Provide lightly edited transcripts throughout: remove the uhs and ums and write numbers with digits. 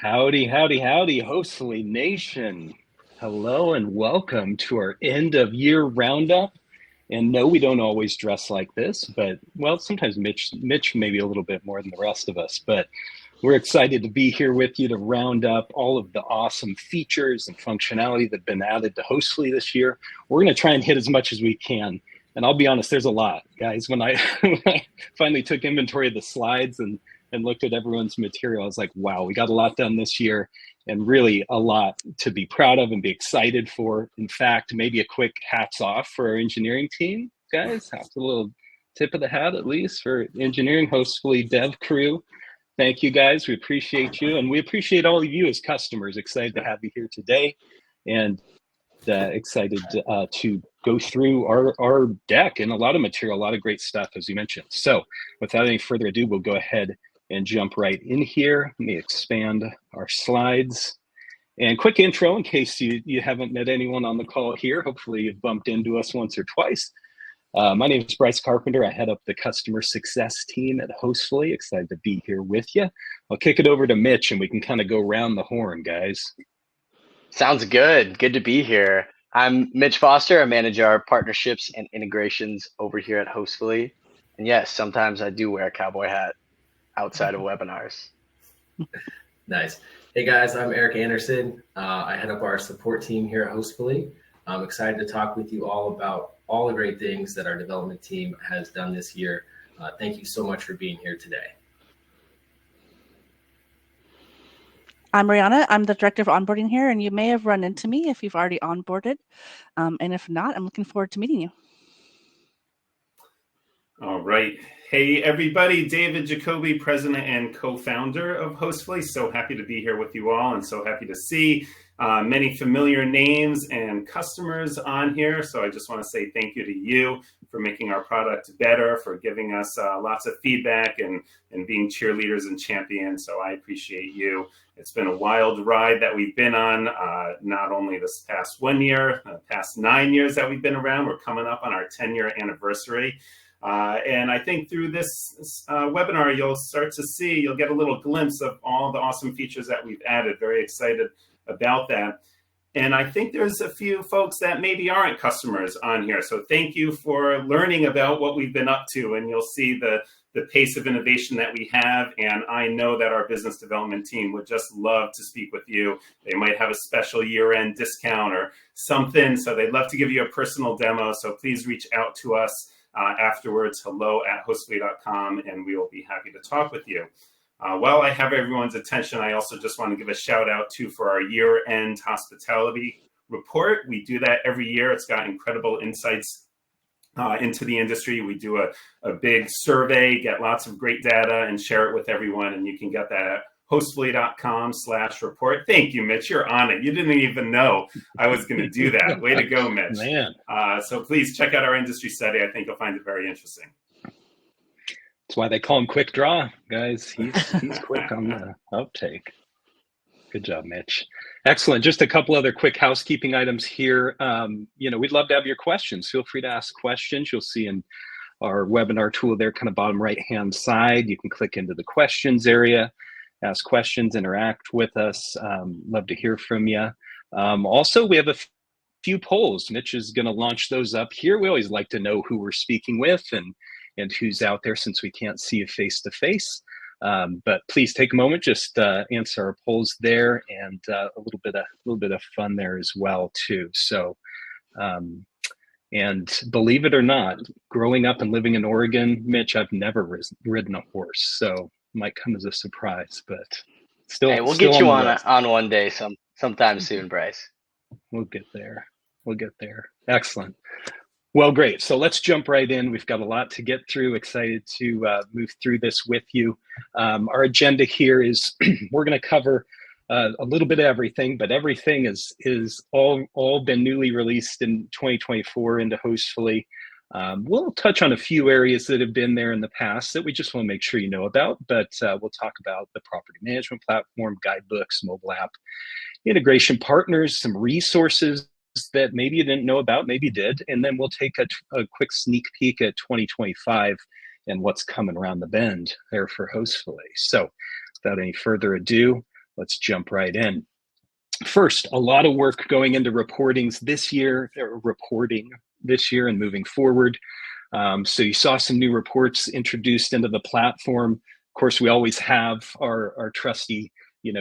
Howdy, howdy, howdy, Hostfully Nation. Hello and welcome to our end of year roundup. And no, we don't always dress like this, but well, sometimes Mitch maybe a little bit more than the rest of us, but we're excited to be here with you to round up all of the awesome features and functionality that have been added to Hostfully this year. We're going to try and hit as much as we can. And I'll be honest, there's a lot, guys. When I, when I finally took inventory of the slides and looked at everyone's material, I was like, wow, we got a lot done this year and really a lot to be proud of and be excited for. In fact, maybe a quick hats off for our engineering team, guys. Have a little tip of the hat at least for engineering, Hostfully dev crew. Thank you, guys. We appreciate you. And we appreciate all of you as customers. Excited to have you here today and excited to go through our deck and a lot of material, a lot of great stuff, as you mentioned. So without any further ado, we'll go ahead and jump right in here. Let me expand our slides. And quick intro in case you haven't met anyone on the call here. Hopefully you've bumped into us once or twice. My name is Bryce Carpenter. I head up the customer success team at Hostfully. Excited to be here with you. I'll kick it over to Mitch and we can kind of go round the horn, guys. Sounds good. Good to be here. I'm Mitch Foster. I manage our partnerships and integrations over here at Hostfully. And yes, sometimes I do wear a cowboy hat outside of webinars. Nice. Hey guys, I'm Eric Anderson. I head up our support team here at Hostfully. I'm excited to talk with you all about all the great things that our development team has done this year. Thank you so much for being here today. I'm Rihanna. I'm the director of onboarding here, and you may have run into me if you've already onboarded. And if not, I'm looking forward to meeting you. All right. Hey, everybody. David Jacoby, president and co-founder of Hostfully. So happy to be here with you all and so happy to see many familiar names and customers on here. So I just want to say thank you to you for making our product better, for giving us lots of feedback and being cheerleaders and champions. So I appreciate you. It's been a wild ride that we've been on, not only this past 1 year, the past 9 years that we've been around. We're coming up on our 10-year anniversary. And I think through this webinar, you'll get a little glimpse of all the awesome features that we've added. Very excited about that. And I think there's a few folks that maybe aren't customers on here. So thank you for learning about what we've been up to. And you'll see the pace of innovation that we have. And I know that our business development team would just love to speak with you. They might have a special year-end discount or something. So they'd love to give you a personal demo. So please reach out to us afterwards, hello@hostfully.com, and we will be happy to talk with you. While I have everyone's attention, I also just want to give a shout out for our year-end hospitality report. We do that every year. It's got incredible insights into the industry. We do a big survey, get lots of great data, and share it with everyone. And you can get that at hostfully.com/report. Thank you, Mitch. You're on it. You didn't even know I was going to do that. Way to go, Mitch. Man. So please check out our industry study. I think you'll find it very interesting. That's why they call him Quick Draw, guys. He's quick on the uptake. Good job, Mitch. Excellent. Just a couple other quick housekeeping items here. We'd love to have your questions. Feel free to ask questions. You'll see in our webinar tool there, kind of bottom right-hand side. You can click into the questions area, ask questions, interact with us. Love to hear from you. Also, we have a few polls. Mitch is going to launch those up here. We always like to know who we're speaking with and who's out there since we can't see you face to face. But please take a moment, just answer our polls there, and a little bit of fun there as well too. So, and believe it or not, growing up and living in Oregon, Mitch, I've never ridden a horse, so might come as a surprise, but still. Hey, we'll get you on one day, sometime soon, Bryce. We'll get there. We'll get there. Excellent. Well, great. So let's jump right in. We've got a lot to get through. Excited to move through this with you. Our agenda here is we're going to cover a little bit of everything, but everything is all been newly released in 2024 into Hostfully. We'll touch on a few areas that have been there in the past that we just want to make sure you know about, but we'll talk about the property management platform, guidebooks, mobile app, integration partners, some resources that maybe you didn't know about, maybe you did, and then we'll take a quick sneak peek at 2025 and what's coming around the bend there for Hostfully. So without any further ado, let's jump right in. First, a lot of work going into reporting this year and moving forward. So you saw some new reports introduced into the platform. Of course, we always have our trusty,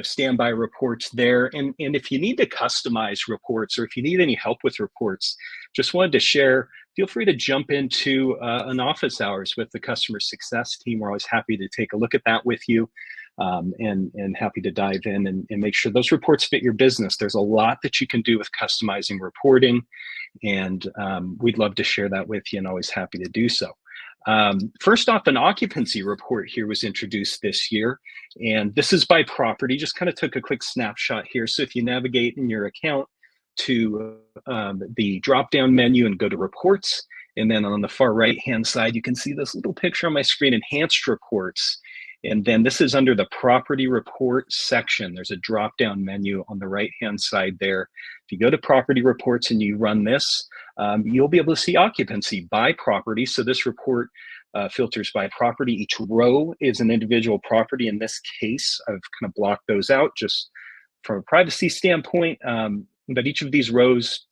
standby reports there. And if you need to customize reports, or if you need any help with reports, just wanted to share, feel free to jump into an office hours with the customer success team. We're always happy to take a look at that with you. And happy to dive in and make sure those reports fit your business. There's a lot that you can do with customizing reporting, and we'd love to share that with you, and always happy to do so. First off, an occupancy report here was introduced this year, and this is by property. Just kind of took a quick snapshot here. So if you navigate in your account to the drop-down menu and go to reports, and then on the far right-hand side, you can see this little picture on my screen, enhanced reports. And then this is under the property report section. There's a drop-down menu on the right-hand side there. If you go to property reports and you run this, you'll be able to see occupancy by property. So this report filters by property. Each row is an individual property. In this case, I've kind of blocked those out just from a privacy standpoint. But each of these rows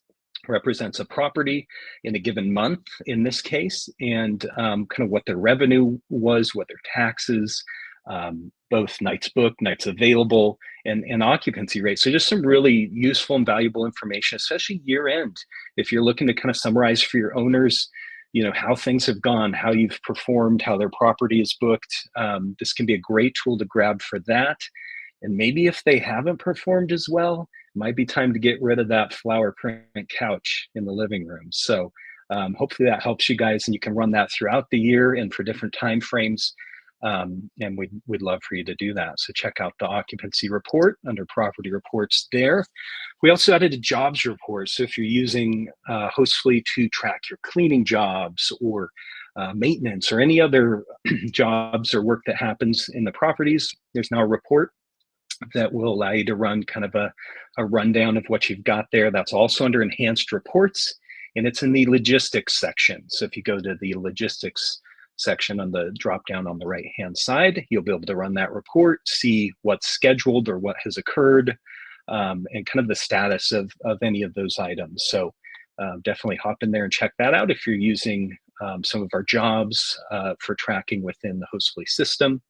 represents a property in a given month in this case, and kind of what their revenue was, what their taxes, both nights booked, nights available, and occupancy rate. So just some really useful and valuable information, especially year end. If you're looking to kind of summarize for your owners, how things have gone, how you've performed, how their property is booked. This can be a great tool to grab for that. And maybe if they haven't performed as well, it might be time to get rid of that flower print couch in the living room. So hopefully that helps you guys, and you can run that throughout the year and for different time frames. And we'd love for you to do that. So check out the occupancy report under property reports there. We also added a jobs report. So if you're using Hostfully to track your cleaning jobs or maintenance or any other jobs or work that happens in the properties, there's now a report that will allow you to run kind of a rundown of what you've got there. That's also under enhanced reports, and it's in the logistics section. So if you go to the logistics section on the drop down on the right hand side, you'll be able to run that report, see what's scheduled or what has occurred, and kind of the status of any of those items. So definitely hop in there and check that out if you're using some of our jobs for tracking within the Hostfully system.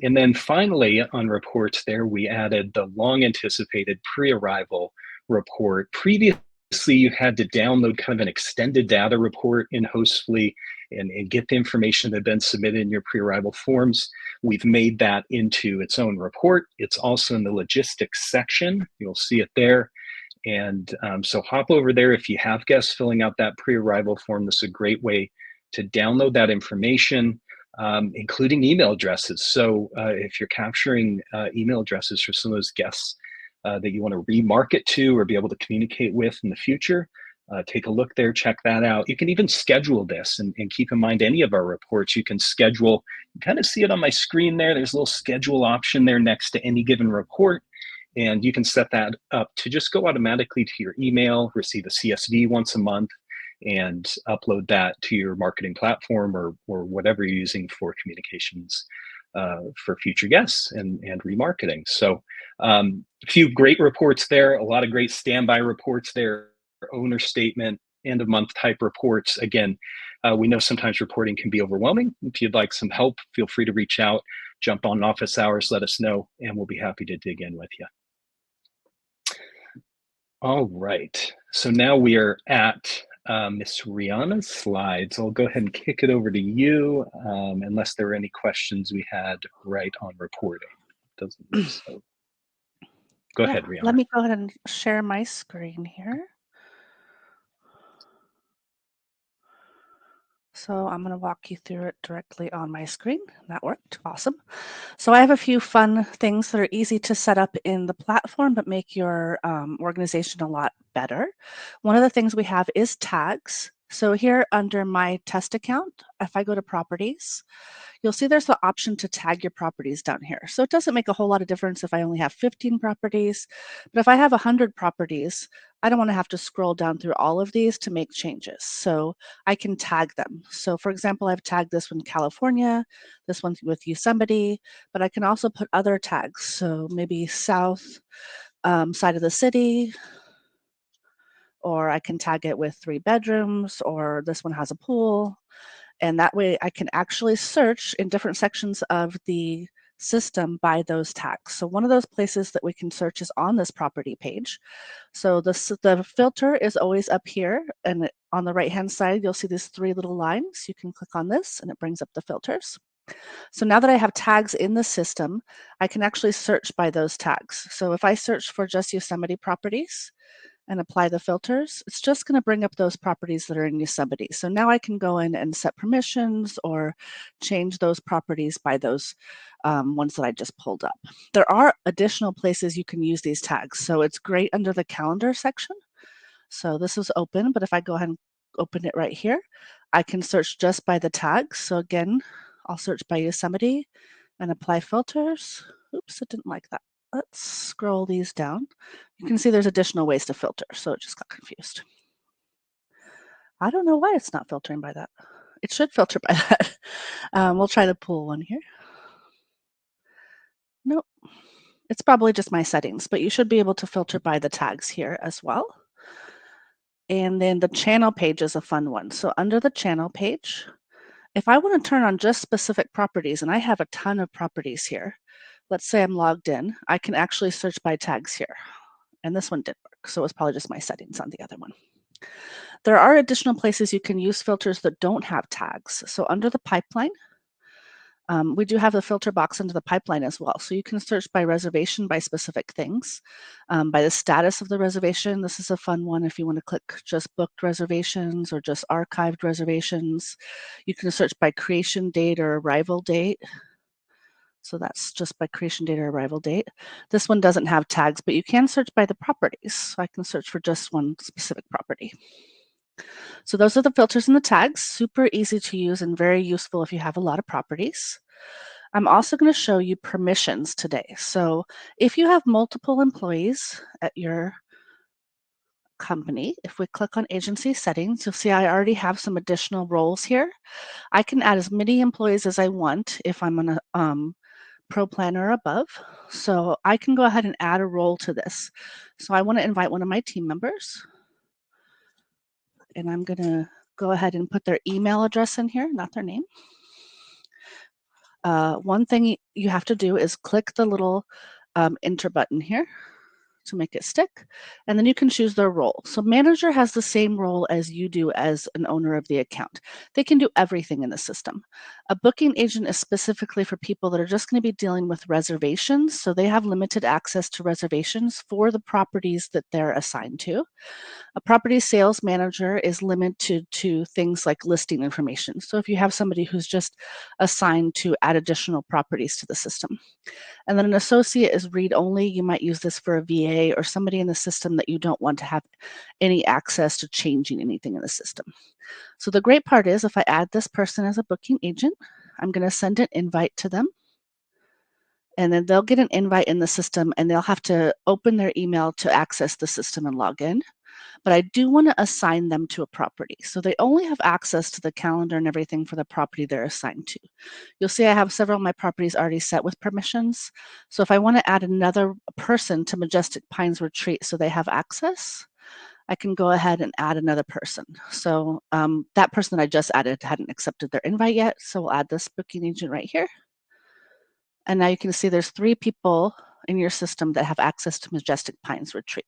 And then finally, on reports there, we added the long anticipated pre-arrival report. Previously, you had to download kind of an extended data report in Hostfully and get the information that had been submitted in your pre-arrival forms. We've made that into its own report. It's also in the logistics section. You'll see it there. And so hop over there if you have guests filling out that pre-arrival form. This is a great way to download that information, including email addresses. So if you're capturing email addresses for some of those guests that you want to remarket to or be able to communicate with in the future, take a look there, check that out. You can even schedule this, and keep in mind any of our reports, you can schedule. You kind of see it on my screen there. There's a little schedule option there next to any given report. And you can set that up to just go automatically to your email, receive a CSV once a month, and upload that to your marketing platform or whatever you're using for communications for future guests and remarketing. So a few great reports there, a lot of great standby reports there, owner statement, end of month type reports. Again, we know sometimes reporting can be overwhelming. If you'd like some help, feel free to reach out, jump on office hours, let us know, and we'll be happy to dig in with you. All right, so now we are at Miss Rihanna's slides. I'll go ahead and kick it over to you, unless there are any questions we had right on reporting. Doesn't look so. Go ahead, Rihanna. Let me go ahead and share my screen here. So I'm going to walk you through it directly on my screen. That worked. Awesome. So I have a few fun things that are easy to set up in the platform, but make your organization a lot better. One of the things we have is tags. So here under my test account, if I go to properties, you'll see there's the option to tag your properties down here. So it doesn't make a whole lot of difference if I only have 15 properties, but if I have 100 properties, I don't want to have to scroll down through all of these to make changes. So I can tag them. So for example, I've tagged this one California, this one with Yosemite, but I can also put other tags. So maybe south side of the city, or I can tag it with 3 bedrooms, or this one has a pool. And that way I can actually search in different sections of the system by those tags. So one of those places that we can search is on this property page. So the filter is always up here, and on the right-hand side, you'll see these 3 little lines. You can click on this and it brings up the filters. So now that I have tags in the system, I can actually search by those tags. So if I search for just Yosemite properties, and apply the filters, it's just going to bring up those properties that are in Yosemite. So now I can go in and set permissions or change those properties by those ones that I just pulled up. There are additional places you can use these tags. So it's great under the calendar section. So this is open, but if I go ahead and open it right here, I can search just by the tags. So again, I'll search by Yosemite and apply filters. Oops, it didn't like that. Let's scroll these down. You can see there's additional ways to filter, so it just got confused. I don't know why it's not filtering by that. It should filter by that. We'll try the pool one here. Nope, it's probably just my settings, but you should be able to filter by the tags here as well. And then the channel page is a fun one. So under the channel page, if I want to turn on just specific properties, and I have a ton of properties here, let's say I'm logged in, I can actually search by tags here. And this one didn't work, so it was probably just my settings on the other one. There are additional places you can use filters that don't have tags. So under the pipeline, we do have the filter box under the pipeline as well. So you can search by reservation, by specific things, by the status of the reservation. This is a fun one if you want to click just booked reservations or just archived reservations. You can search by creation date or arrival date. So that's just by creation date or arrival date. This one doesn't have tags, but you can search by the properties. So I can search for just one specific property. So those are the filters and the tags, super easy to use and very useful if you have a lot of properties. I'm also going to show you permissions today. So if you have multiple employees at your company, if we click on agency settings, you'll see I already have some additional roles here. I can add as many employees as I want if I'm on a Pro Plan or above. So I can go ahead and add a role to this. So I want to invite one of my team members. And I'm going to go ahead and put their email address in here, not their name. One thing you have to do is click the little enter button here to make it stick, and then you can choose their role. So manager has the same role as you do as an owner of the account. They can do everything in the system. A booking agent is specifically for people that are just going to be dealing with reservations, so they have limited access to reservations for the properties that they're assigned to. A property sales manager is limited to things like listing information. So if you have somebody who's just assigned to add additional properties to the system. And then an associate is read only. You might use this for a VA or somebody in the system that you don't want to have any access to changing anything in the system. So the great part is if I add this person as a booking agent, I'm going to send an invite to them. And then they'll get an invite in the system and they'll have to open their email to access the system and log in. But I do want to assign them to a property. So they only have access to the calendar and everything for the property they're assigned to. You'll see I have several of my properties already set with permissions. So if I want to add another person to Majestic Pines Retreat so they have access, I can go ahead and add another person. So that person that I just added hadn't accepted their invite yet. So we'll add this booking agent right here. And now you can see there's 3 people in your system that have access to Majestic Pines Retreat.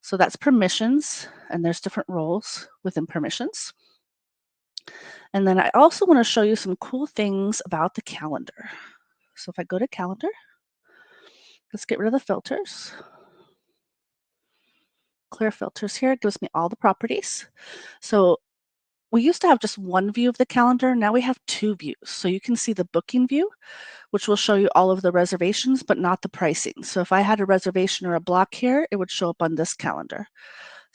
So that's permissions, and there's different roles within permissions. And then I also want to show you some cool things about the calendar. So if I go to calendar, let's get rid of the filters. Clear filters here, it gives me all the properties. So we used to have just one view of the calendar. Now we have 2 views. So you can see the booking view, which will show you all of the reservations, but not the pricing. So if I had a reservation or a block here, it would show up on this calendar.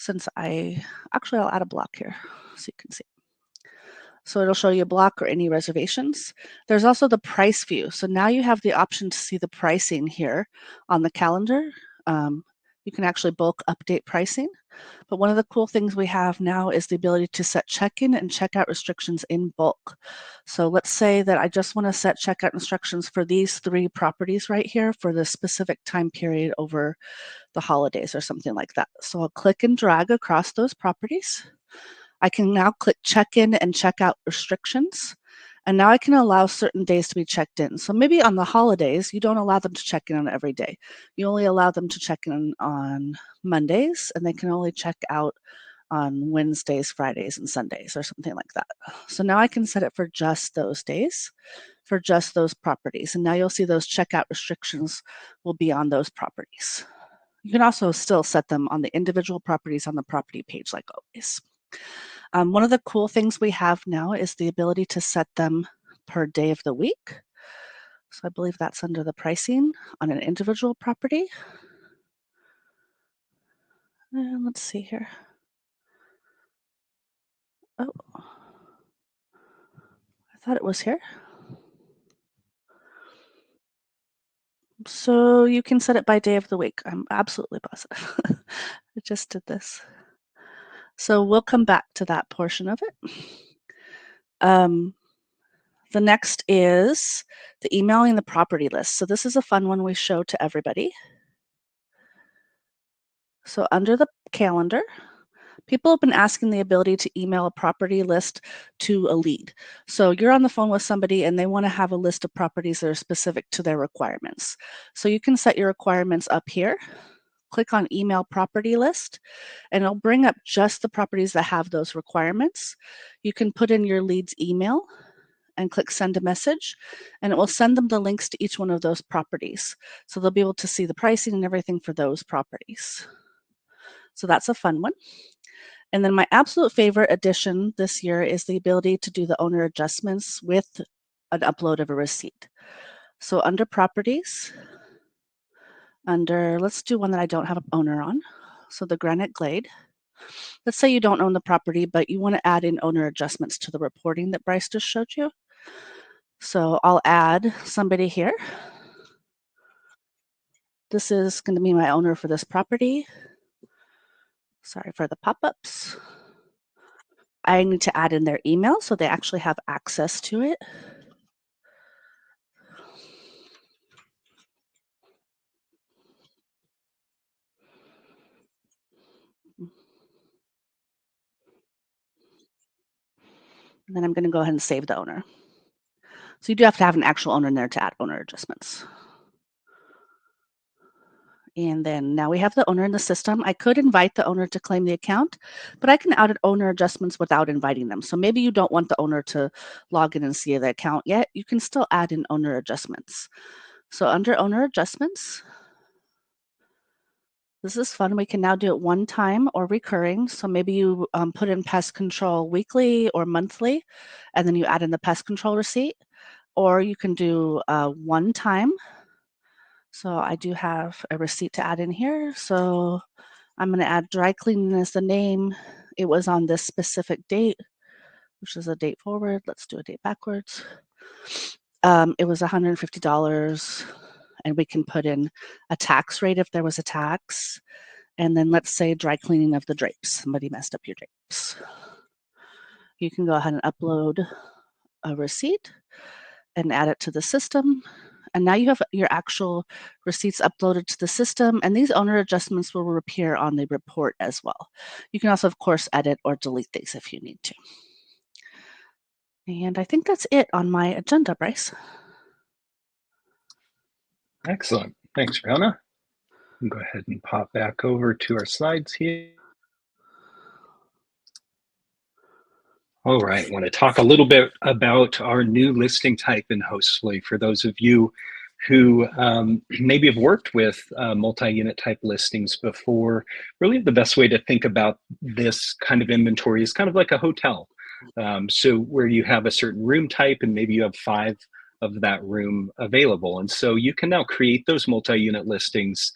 I'll add a block here so you can see. So it'll show you a block or any reservations. There's also the price view. So now you have the option to see the pricing here on the calendar. You can actually bulk update pricing. But one of the cool things we have now is the ability to set check-in and check-out restrictions in bulk. So let's say that I just want to set checkout instructions for these 3 properties right here for the specific time period over the holidays or something like that. So I'll click and drag across those properties. I can now click check-in and check-out restrictions. And now I can allow certain days to be checked in. So maybe on the holidays, you don't allow them to check in on every day. You only allow them to check in on Mondays, and they can only check out on Wednesdays, Fridays, and Sundays or something like that. So now I can set it for just those days, for just those properties. And now you'll see those checkout restrictions will be on those properties. You can also still set them on the individual properties on the property page like always. One of the cool things we have now is the ability to set them per day of the week. So I believe that's under the pricing on an individual property. And let's see here. Oh, I thought it was here. So you can set it by day of the week. I'm absolutely positive. I just did this. So we'll come back to that portion of it. The next is the emailing the property list. So this is a fun one we show to everybody. So under the calendar, people have been asking the ability to email a property list to a lead. So you're on the phone with somebody and they want to have a list of properties that are specific to their requirements. So you can set your requirements up here. Click on email property list and it'll bring up just the properties that have those requirements. You can put in your lead's email and click send a message and it will send them the links to each one of those properties. So they'll be able to see the pricing and everything for those properties. So that's a fun one. And then my absolute favorite addition this year is the ability to do the owner adjustments with an upload of a receipt. So under properties, let's do one that I don't have an owner on. So the Granite Glade. Let's say you don't own the property, but you want to add in owner adjustments to the reporting that Bryce just showed you. So I'll add somebody here. This is going to be my owner for this property. Sorry for the pop-ups. I need to add in their email so they actually have access to it. And then I'm going to go ahead and save the owner. So you do have to have an actual owner in there to add owner adjustments. And then now we have the owner in the system. I could invite the owner to claim the account, but I can add owner adjustments without inviting them. So maybe you don't want the owner to log in and see the account yet. You can still add in owner adjustments. So under owner adjustments, this is fun. We can now do it one time or recurring. So maybe you put in pest control weekly or monthly, and then you add in the pest control receipt, or you can do one time. So I do have a receipt to add in here. So I'm going to add dry cleaning as the name. It was on this specific date, which is a date forward. Let's do a date backwards. It was $150, and we can put in a tax rate if there was a tax. And then let's say dry cleaning of the drapes. Somebody messed up your drapes. You can go ahead and upload a receipt and add it to the system. And now you have your actual receipts uploaded to the system, and these owner adjustments will appear on the report as well. You can also, of course, edit or delete these if you need to. And I think that's it on my agenda, Bryce. Excellent. Thanks, Fiona. Go ahead and pop back over to our slides here. All right, I want to talk a little bit about our new listing type in Hostfully for those of you who maybe have worked with multi-unit type listings before. Really the best way to think about this kind of inventory is kind of like a hotel. So where you have a certain room type and maybe you have 5 of that room available. And so you can now create those multi-unit listings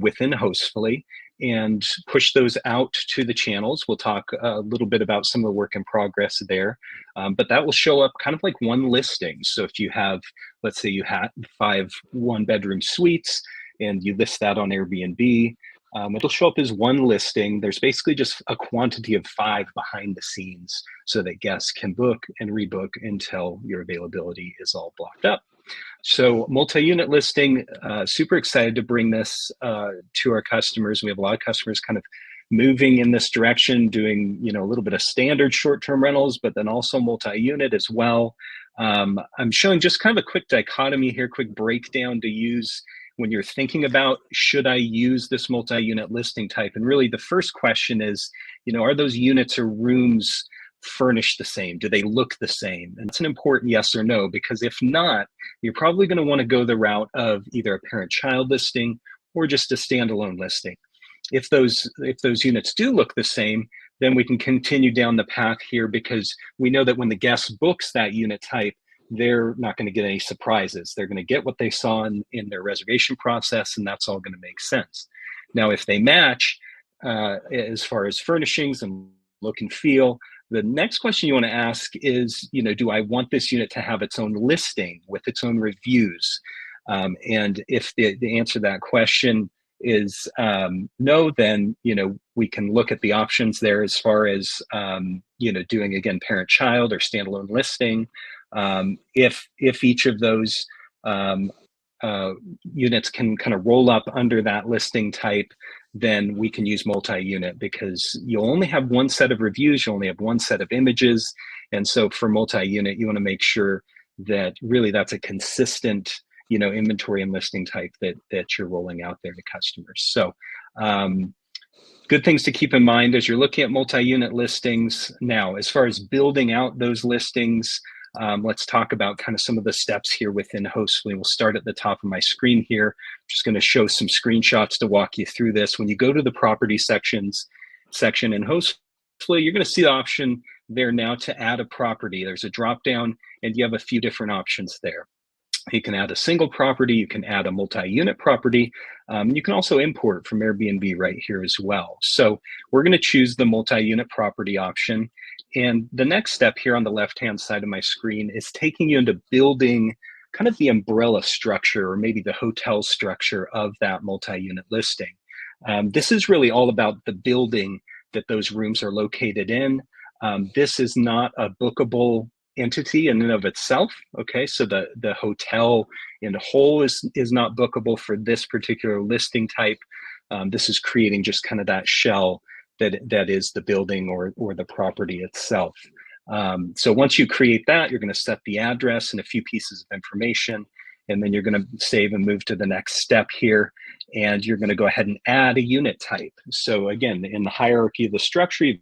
within Hostfully. and push those out to the channels. We'll talk a little bit about some of the work in progress there, but that will show up kind of like one listing. So if you have, let's say you had 5 one-bedroom suites and you list that on Airbnb, it'll show up as one listing. There's basically just a quantity of 5 behind the scenes so that guests can book and rebook until your availability is all blocked up. So multi-unit listing, super excited to bring this to our customers. We have a lot of customers kind of moving in this direction, doing a little bit of standard short-term rentals, but then also multi-unit as well. I'm showing just kind of a quick dichotomy here, quick breakdown to use when you're thinking about, should I use this multi-unit listing type? And really the first question is, are those units or rooms furnished the same? Do they look the same? And it's an important yes or no, because if not, you're probably going to want to go the route of either a parent-child listing or just a standalone listing. If those units do look the same, then we can continue down the path here, because we know that when the guest books that unit type, they're not going to get any surprises. They're going to get what they saw in their reservation process, and that's all going to make sense. Now, if they match as far as furnishings and look and feel, the next question you want to ask is, do I want this unit to have its own listing with its own reviews? And if the answer to that question is no, then we can look at the options there as far as doing, again, parent-child or standalone listing. If each of those units can kind of roll up under that listing type, then we can use multi-unit, because you'll only have one set of reviews, you only have one set of images. And so for multi-unit, you want to make sure that really that's a consistent inventory and listing type that you're rolling out there to customers. So good things to keep in mind as you're looking at multi-unit listings. Now, as far as building out those listings, let's talk about kind of some of the steps here within Hostfully. We'll start at the top of my screen here. I'm just going to show some screenshots to walk you through this. When you go to the property section in Hostfully, you're going to see the option there now to add a property. There's a drop down, and you have a few different options there. You can add a single property, you can add a multi-unit property, you can also import from Airbnb right here as well. So we're going to choose the multi-unit property option. And the next step here on the left-hand side of my screen is taking you into building kind of the umbrella structure, or maybe the hotel structure of that multi-unit listing. This is really all about the building that those rooms are located in. This is not a bookable entity in and of itself. Okay, so the hotel in whole is not bookable for this particular listing type. This is creating just kind of that shell that is the building or the property itself. So once you create that, you're going to set the address and a few pieces of information, and then you're going to save and move to the next step here, and you're going to go ahead and add a unit type. So again, in the hierarchy of the structure, you've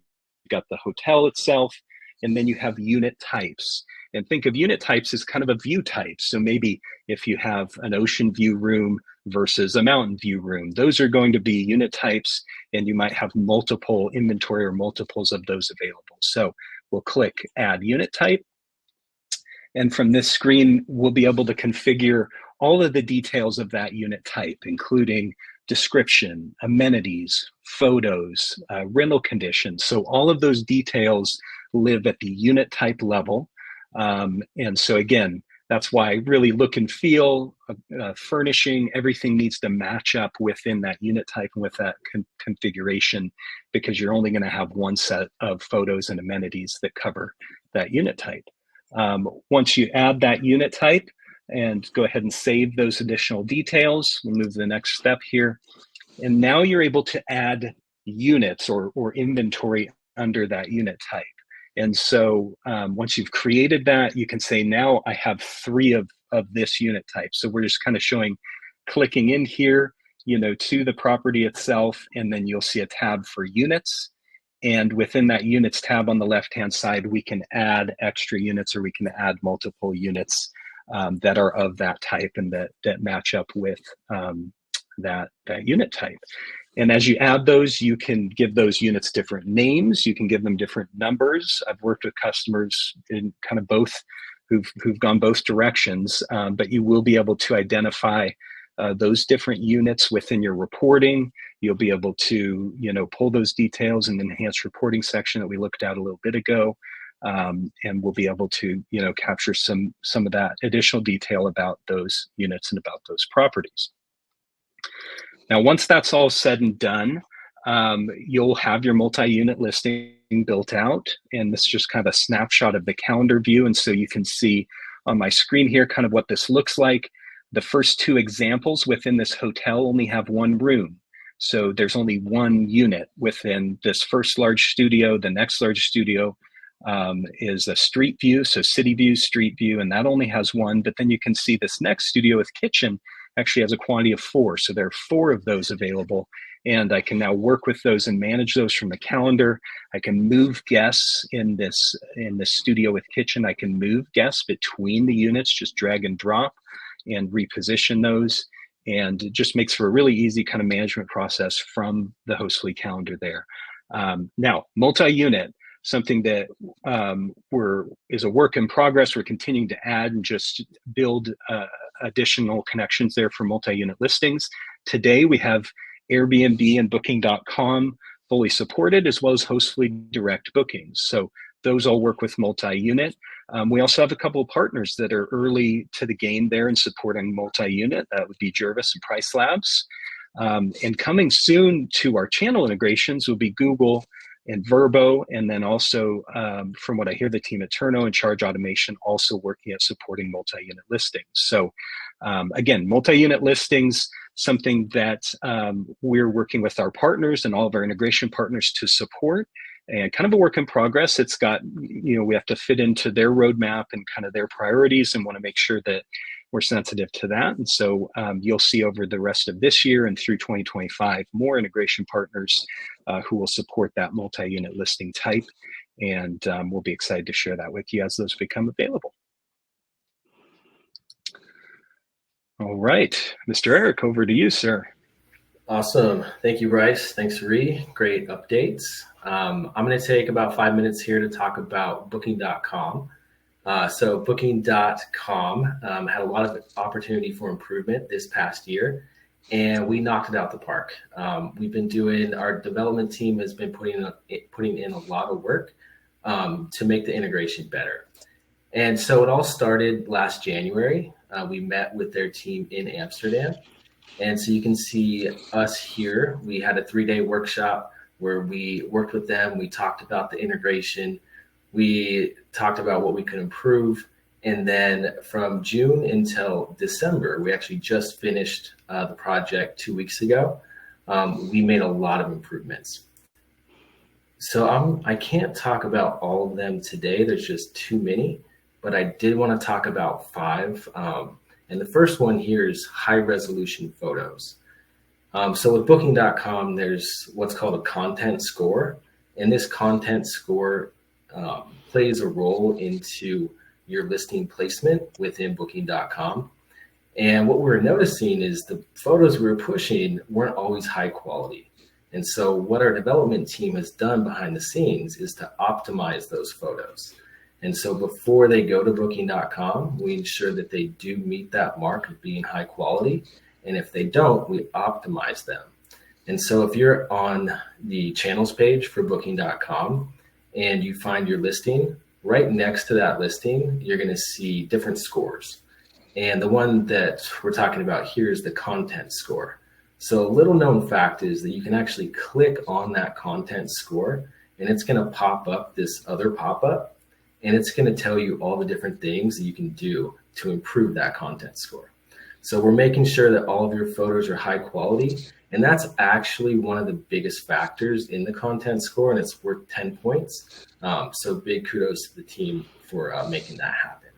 got the hotel itself, and then you have unit types. And think of unit types as kind of a view type. So maybe if you have an ocean view room versus a mountain view room, those are going to be unit types, and you might have multiple inventory or multiples of those available. So we'll click Add Unit Type. And from this screen, we'll be able to configure all of the details of that unit type, including description, amenities, photos, rental conditions. So all of those details live at the unit type level. And so again, that's why really look and feel, furnishing, everything needs to match up within that unit type and with that configuration, because you're only going to have one set of photos and amenities that cover that unit type. Once you add that unit type and go ahead and save those additional details, we'll move to the next step here. And now you're able to add units or inventory under that unit type. And so once you've created that, you can say, now I have 3 of this unit type. So we're just kind of showing, clicking in here, to the property itself, and then you'll see a tab for units. And within that units tab on the left-hand side, we can add extra units, or we can add multiple units that are of that type and that match up with that unit type. And as you add those, you can give those units different names. You can give them different numbers. I've worked with customers in kind of both who've gone both directions, but you will be able to identify those different units within your reporting. You'll be able to, pull those details in the enhanced reporting section that we looked at a little bit ago. And we'll be able to, capture some of that additional detail about those units and about those properties. Now, once that's all said and done, you'll have your multi-unit listing built out. And this is just kind of a snapshot of the calendar view. And so you can see on my screen here kind of what this looks like. The first two examples within this hotel only have one room. So there's only one unit within this first large studio. The next large studio is a street view, so city view, street view, and that only has one. But then you can see this next studio with kitchen actually has a quantity of 4. So there are 4 of those available. And I can now work with those and manage those from the calendar. I can move guests in this studio with kitchen. I can move guests between the units, just drag and drop and reposition those. And it just makes for a really easy kind of management process from the Hostfully calendar there. Now, multi-unit, something that is a work in progress. We're continuing to add and just build additional connections there for multi-unit listings. Today, we have Airbnb and Booking.com fully supported, as well as Hostfully direct bookings. So those all work with multi-unit. We also have a couple of partners that are early to the game there in supporting multi-unit. That would be Jervis and Price Labs. And coming soon to our channel integrations will be Google and Verbo, and then also, from what I hear, the team at Turno and Charge Automation also working at supporting multi-unit listings. So again, multi-unit listings, something that we're working with our partners and all of our integration partners to support, and kind of a work in progress. It's got, we have to fit into their roadmap and kind of their priorities, and want to make sure that we're sensitive to that. And so you'll see over the rest of this year and through 2025, more integration partners who will support that multi-unit listing type. And we'll be excited to share that with you as those become available. All right, Mr. Eric, over to you, sir. Awesome. Thank you, Bryce. Thanks, Ree. Great updates. I'm going to take about 5 minutes here to talk about Booking.com. So Booking.com had a lot of opportunity for improvement this past year, and we knocked it out the park. We've been our development team has been putting in a lot of work to make the integration better. And so it all started last January. We met with their team in Amsterdam. And so you can see us here. We had a 3-day workshop where we worked with them. We talked about the integration. We talked about what we could improve. And then from June until December, we actually just finished the project 2 weeks ago. We made a lot of improvements. So I can't talk about all of them today. There's just too many, but I did want to talk about 5. And the first one here is high resolution photos. So with Booking.com, there's what's called a content score. And this content score plays a role into your listing placement within Booking.com. And what we're noticing is the photos we were pushing weren't always high quality. And so what our development team has done behind the scenes is to optimize those photos. And so before they go to Booking.com, we ensure that they do meet that mark of being high quality. And if they don't, we optimize them. And so if you're on the channels page for Booking.com and you find your listing, right next to that listing, you're going to see different scores. And the one that we're talking about here is the content score. So a little known fact is that you can actually click on that content score and it's going to pop up this other pop-up. And it's going to tell you all the different things that you can do to improve that content score. So we're making sure that all of your photos are high quality. And that's actually one of the biggest factors in the content score, and it's worth 10 points. So big kudos to the team for making that happen.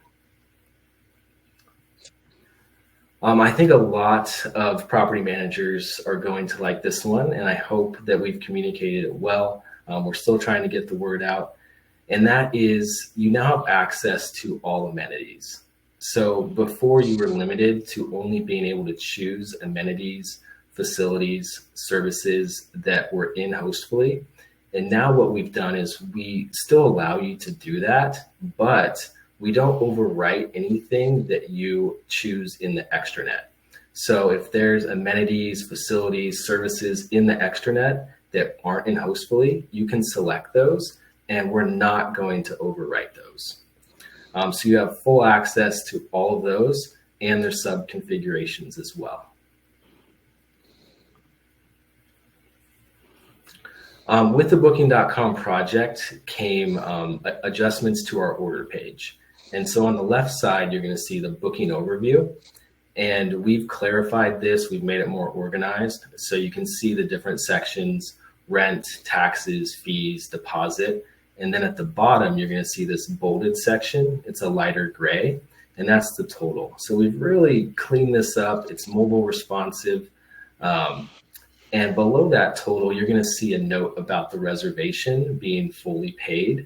I think a lot of property managers are going to like this one, and I hope that we've communicated it well. We're still trying to get the word out. And that is, you now have access to all amenities. So before you were limited to only being able to choose amenities, facilities, services that were in Hostfully. And now what we've done is we still allow you to do that, but we don't overwrite anything that you choose in the extranet. So if there's amenities, facilities, services in the extranet that aren't in Hostfully, you can select those, and we're not going to overwrite those. So you have full access to all of those and their sub configurations as well. With the Booking.com project came adjustments to our order page. And so on the left side, you're going to see the booking overview. And we've clarified this. We've made it more organized. So you can see the different sections: rent, taxes, fees, deposit. And then at the bottom, you're going to see this bolded section. It's a lighter gray, and that's the total. So we've really cleaned this up. It's mobile responsive. And below that total, you're going to see a note about the reservation being fully paid.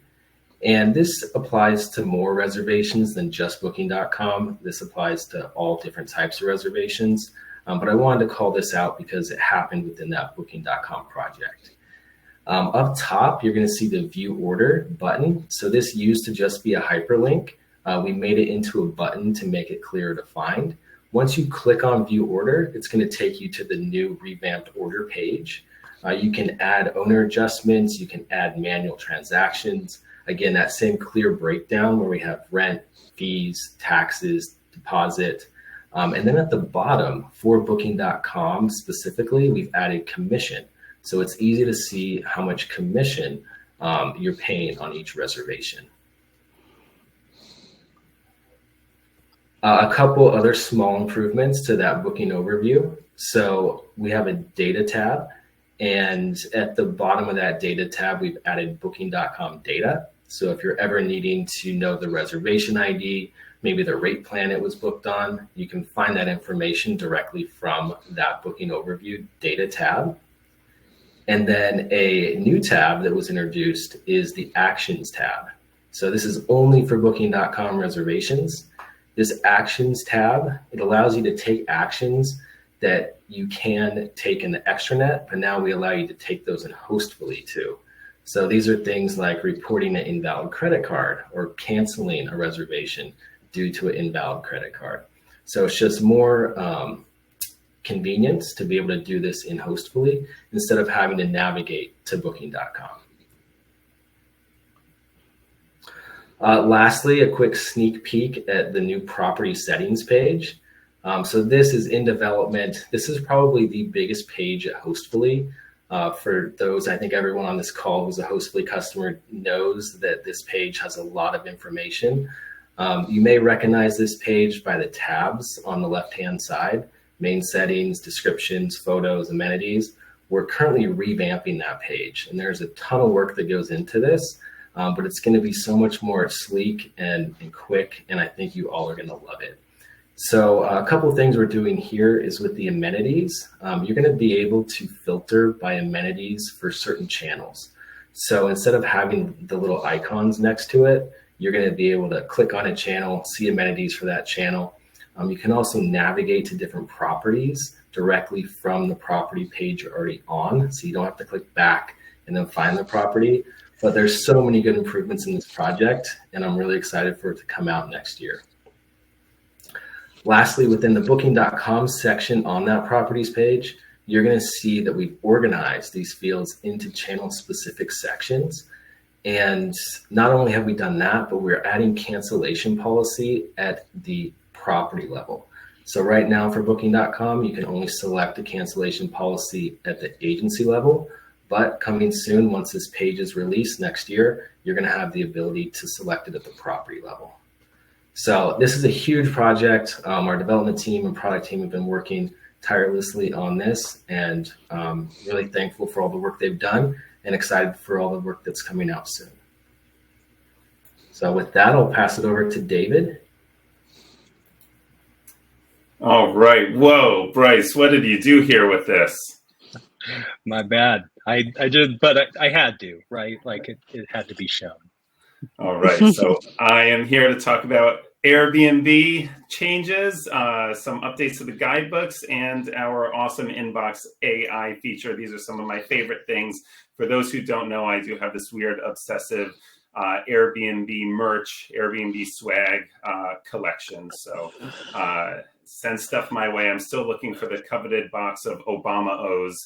And this applies to more reservations than just Booking.com. This applies to all different types of reservations. But I wanted to call this out because it happened within that Booking.com project. Up top, you're going to see the view order button. So this used to just be a hyperlink. We made it into a button to make it clearer to find. Once you click on view order, it's going to take you to the new revamped order page. You can add owner adjustments. You can add manual transactions. Again, that same clear breakdown where we have rent, fees, taxes, deposit. And then at the bottom for Booking.com specifically, we've added commission. So it's easy to see how much commission you're paying on each reservation. A couple other small improvements to that booking overview. So we have a data tab, and at the bottom of that data tab, we've added Booking.com data. So if you're ever needing to know the reservation ID, maybe the rate plan it was booked on, you can find that information directly from that booking overview data tab. And then a new tab that was introduced is the actions tab. So this is only for Booking.com reservations. This actions tab, it allows you to take actions that you can take in the extranet, but now we allow you to take those in Hostfully too. So these are things like reporting an invalid credit card or canceling a reservation due to an invalid credit card. So it's just more convenience to be able to do this in Hostfully instead of having to navigate to Booking.com. Lastly, a quick sneak peek at the new property settings page. So this is in development. This is probably the biggest page at Hostfully. For those, I think everyone on this call who's a Hostfully customer knows that this page has a lot of information. You may recognize this page by the tabs on the left-hand side: main settings, descriptions, photos, amenities. We're currently revamping that page, and there's a ton of work that goes into this. But it's going to be so much more sleek and quick, and I think you all are going to love it. So a couple of things we're doing here is with the amenities, you're going to be able to filter by amenities for certain channels. So instead of having the little icons next to it, you're going to be able to click on a channel, see amenities for that channel. You can also navigate to different properties directly from the property page you're already on, so you don't have to click back and then find the property. But there's so many good improvements in this project, and I'm really excited for it to come out next year. Lastly, within the Booking.com section on that properties page, you're going to see that we've organized these fields into channel-specific sections. And not only have we done that, but we're adding cancellation policy at the property level. So right now for Booking.com, you can only select a cancellation policy at the agency level. But coming soon, once this page is released next year, you're going to have the ability to select it at the property level. So this is a huge project. Our development team and product team have been working tirelessly on this, and really thankful for all the work they've done and excited for all the work that's coming out soon. So with that, I'll pass it over to David. All right. Whoa, Bryce, what did you do here with this? My bad. I did, but I had to, right? Like it had to be shown. All right. So I am here to talk about Airbnb changes, some updates to the guidebooks, and our awesome inbox AI feature. These are some of my favorite things. For those who don't know, I do have this weird obsessive Airbnb merch, Airbnb swag collection. So send stuff my way. I'm still looking for the coveted box of Obama O's.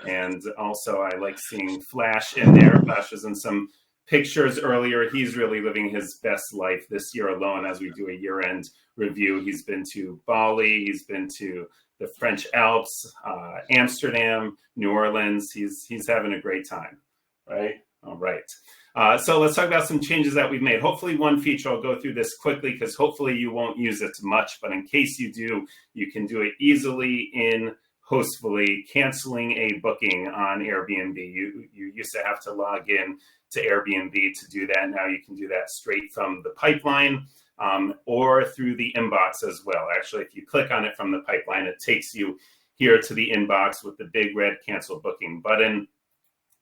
And also I like seeing Flash in there. Flash was in some pictures earlier. He's really living his best life this year alone as we do a year-end review. He's been to Bali, he's been to the French Alps, Amsterdam, New Orleans. He's having a great time, right? All right. So let's talk about some changes that we've made. Hopefully one feature, I'll go through this quickly because hopefully you won't use it much, but in case you do, you can do it easily in Hostfully, canceling a booking on Airbnb. You used to have to log in to Airbnb to do that. Now you can do that straight from the pipeline or through the inbox as well. Actually, if you click on it from the pipeline, it takes you here to the inbox with the big red cancel booking button.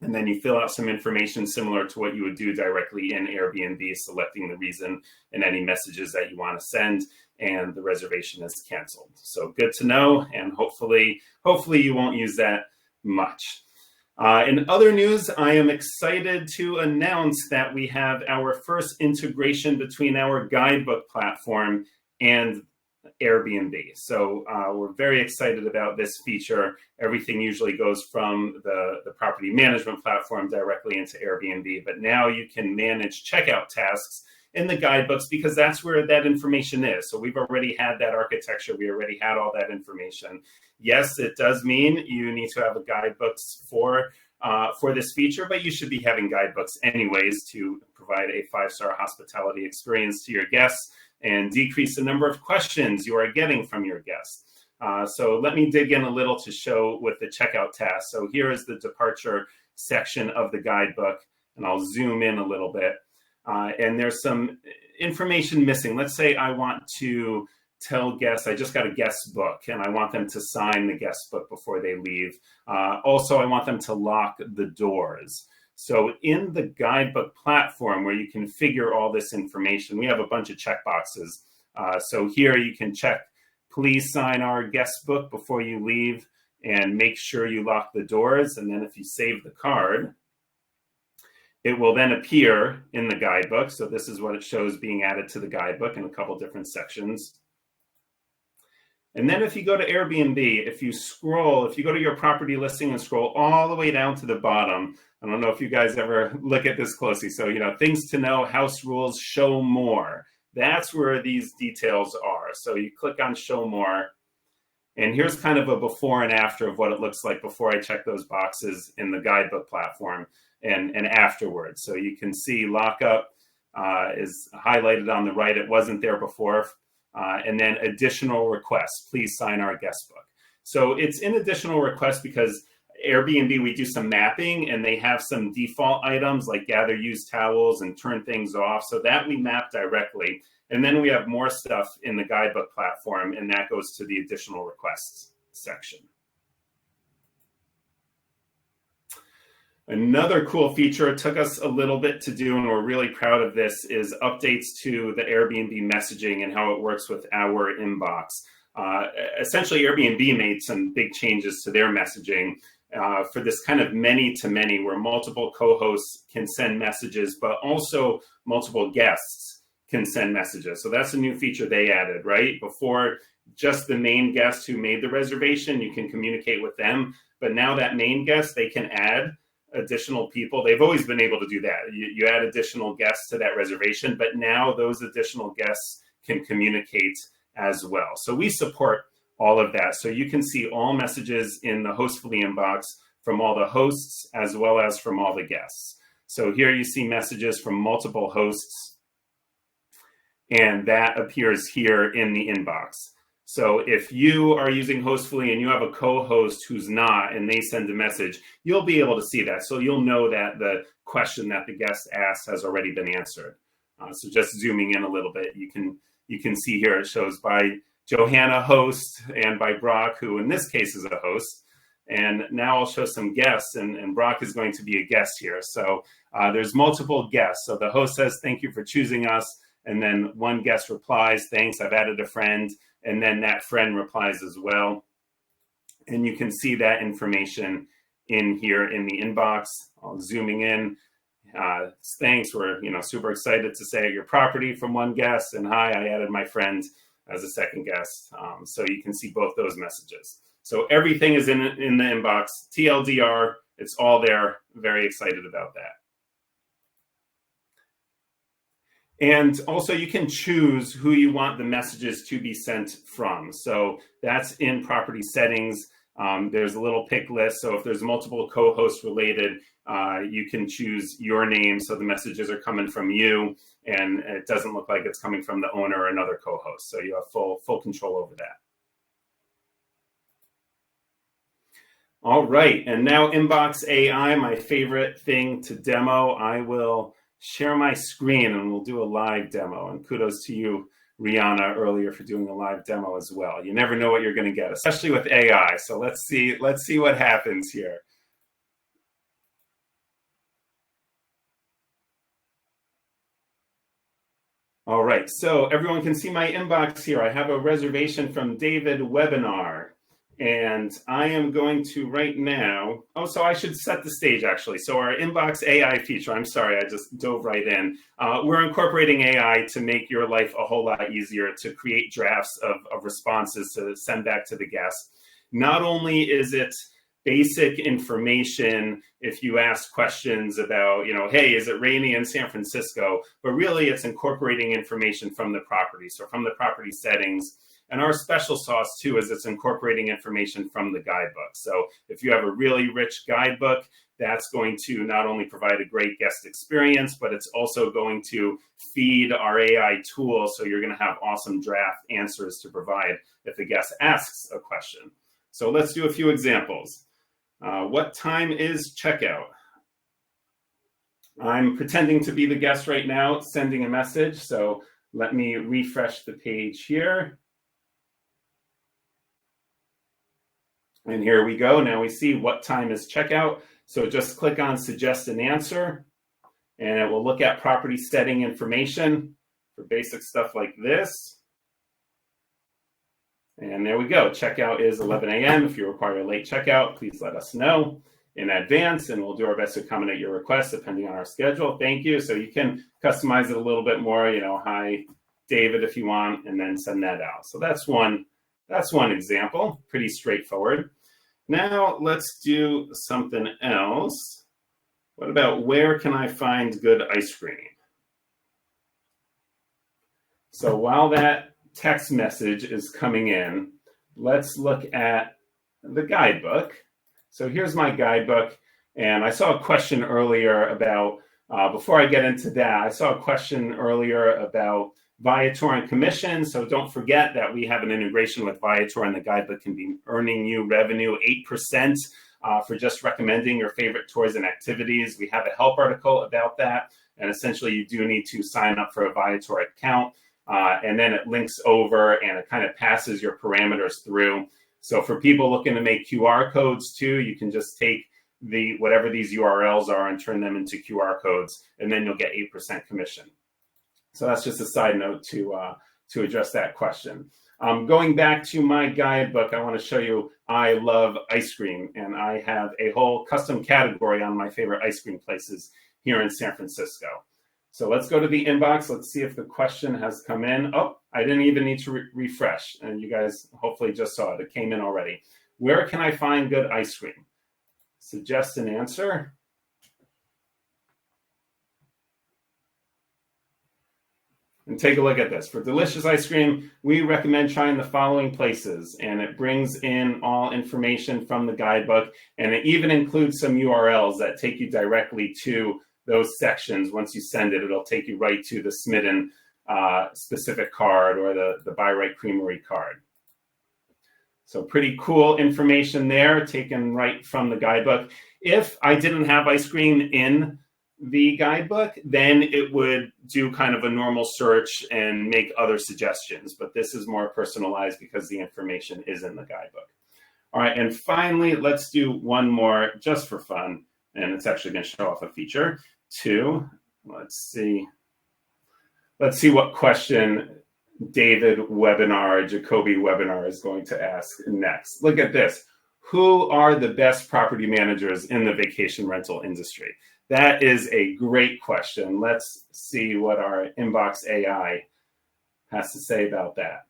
And then you fill out some information similar to what you would do directly in Airbnb, selecting the reason and any messages that you want to send, and the reservation is canceled. So good to know, and hopefully you won't use that much. In other news, I am excited to announce that we have our first integration between our guidebook platform and Airbnb. So we're very excited about this feature. Everything usually goes from the property management platform directly into Airbnb, but now you can manage checkout tasks in the guidebooks because that's where that information is. So we've already had that architecture. We already had all that information. Yes, it does mean you need to have a guidebooks for this feature, but you should be having guidebooks anyways to provide a 5-star hospitality experience to your guests and decrease the number of questions you are getting from your guests. So let me dig in a little to show with the checkout task. So here is the departure section of the guidebook, and I'll zoom in a little bit. And there's some information missing. Let's say I want to tell guests, I just got a guest book and I want them to sign the guest book before they leave. Also, I want them to lock the doors. So in the guidebook platform where you configure all this information, we have a bunch of checkboxes. So here you can check, please sign our guest book before you leave and make sure you lock the doors. And then if you save the card, it will then appear in the guidebook. So this is what it shows being added to the guidebook in a couple different sections. And then if you go to Airbnb, if you go to your property listing and scroll all the way down to the bottom, I don't know if you guys ever look at this closely. So, things to know, house rules, show more. That's where these details are. So you click on show more. And here's kind of a before and after of what it looks like before I check those boxes in the guidebook platform and afterwards. So you can see lockup is highlighted on the right. It wasn't there before. And then additional requests, please sign our guest book. So it's in additional requests because Airbnb, we do some mapping and they have some default items like gather used towels and turn things off. So that we map directly. And then we have more stuff in the guidebook platform, and that goes to the additional requests section. Another cool feature, it took us a little bit to do, and we're really proud of this, is updates to the Airbnb messaging and how it works with our inbox. Essentially, Airbnb made some big changes to their messaging for this kind of many-to-many, where multiple co-hosts can send messages, but also multiple guests can send messages. So that's a new feature they added, right? Before, just the main guest who made the reservation, you can communicate with them. But now that main guest, they can add additional people. They've always been able to do that. You add additional guests to that reservation, but now those additional guests can communicate as well. So we support all of that. So you can see all messages in the Hostfully inbox from all the hosts as well as from all the guests. So here you see messages from multiple hosts, and that appears here in the inbox. So if you are using Hostfully and you have a co-host who's not, and they send a message, you'll be able to see that. So you'll know that the question that the guest asked has already been answered. So just zooming in a little bit, you can see here it shows by Johanna, host, and by Brock, who in this case is a host. And now I'll show some guests, and Brock is going to be a guest here. So there's multiple guests. So the host says, thank you for choosing us. And then one guest replies, thanks, I've added a friend. And then that friend replies as well. And you can see that information in here in the inbox. I'll zooming in. Thanks, we're super excited to say at your property from one guest. And hi, I added my friend. as a second guest. So you can see both those messages. So everything is in the inbox, TLDR, it's all there. Very excited about that. And also you can choose who you want the messages to be sent from. So that's in property settings. There's a little pick list. So if there's multiple co-hosts related, you can choose your name. So the messages are coming from you and it doesn't look like it's coming from the owner or another co-host. So you have full control over that. All right, and now Inbox AI, my favorite thing to demo. I will share my screen and we'll do a live demo. And kudos to you, Rihanna, earlier for doing a live demo as well. You never know what you're going to get, especially with AI. So let's see what happens here. All right, so everyone can see my inbox here. I have a reservation from David Webinar. And I am going to right now, so I should set the stage actually. So our Inbox AI feature, I'm sorry, I just dove right in. We're incorporating AI to make your life a whole lot easier to create drafts of responses to send back to the guests. Not only is it basic information if you ask questions about, hey, is it rainy in San Francisco? But really it's incorporating information from the property. So from the property settings. And our special sauce, too, is it's incorporating information from the guidebook. So if you have a really rich guidebook, that's going to not only provide a great guest experience, but it's also going to feed our AI tool. So you're going to have awesome draft answers to provide if the guest asks a question. So let's do a few examples. What time is checkout? I'm pretending to be the guest right now, sending a message. So let me refresh the page here. And here we go. Now we see what time is checkout. So just click on suggest an answer and it will look at property setting information for basic stuff like this. And there we go. Checkout is 11 a.m. If you require a late checkout, please let us know in advance and we'll do our best to accommodate your request depending on our schedule. Thank you. So you can customize it a little bit more, hi, David, if you want, and then send that out. So that's one example, pretty straightforward. Now let's do something else. What about where can I find good ice cream? So while that text message is coming in, let's look at the guidebook. So here's my guidebook. And I saw a question earlier about, before I get into that, I saw a question earlier about Viator and commission. So don't forget that we have an integration with Viator and the guidebook can be earning you revenue 8% for just recommending your favorite tours and activities. We have a help article about that. And essentially you do need to sign up for a Viator account. And then it links over and it kind of passes your parameters through. So for people looking to make QR codes too, you can just take whatever these URLs are and turn them into QR codes, and then you'll get 8% commission. So that's just a side note to address that question. Going back to my guidebook, I want to show you I love ice cream, and I have a whole custom category on my favorite ice cream places here in San Francisco. So let's go to the inbox. Let's see if the question has come in. Oh, I didn't even need to refresh, and you guys hopefully just saw it. It came in already. Where can I find good ice cream? Suggest an answer. And take a look at this. For delicious ice cream, we recommend trying the following places. And it brings in all information from the guidebook. And it even includes some URLs that take you directly to those sections. Once you send it, it'll take you right to the Smitten specific card or the Buy Right Creamery card. So pretty cool information there, taken right from the guidebook. If I didn't have ice cream in the guidebook, then it would do kind of a normal search and make other suggestions. But this is more personalized because the information is in the guidebook. All right, and finally, let's do one more just for fun. And it's actually going to show off a feature too. Let's see what question David Webinar, Jacoby Webinar is going to ask next. Look at this. Who are the best property managers in the vacation rental industry? That is a great question. Let's see what our Inbox AI has to say about that.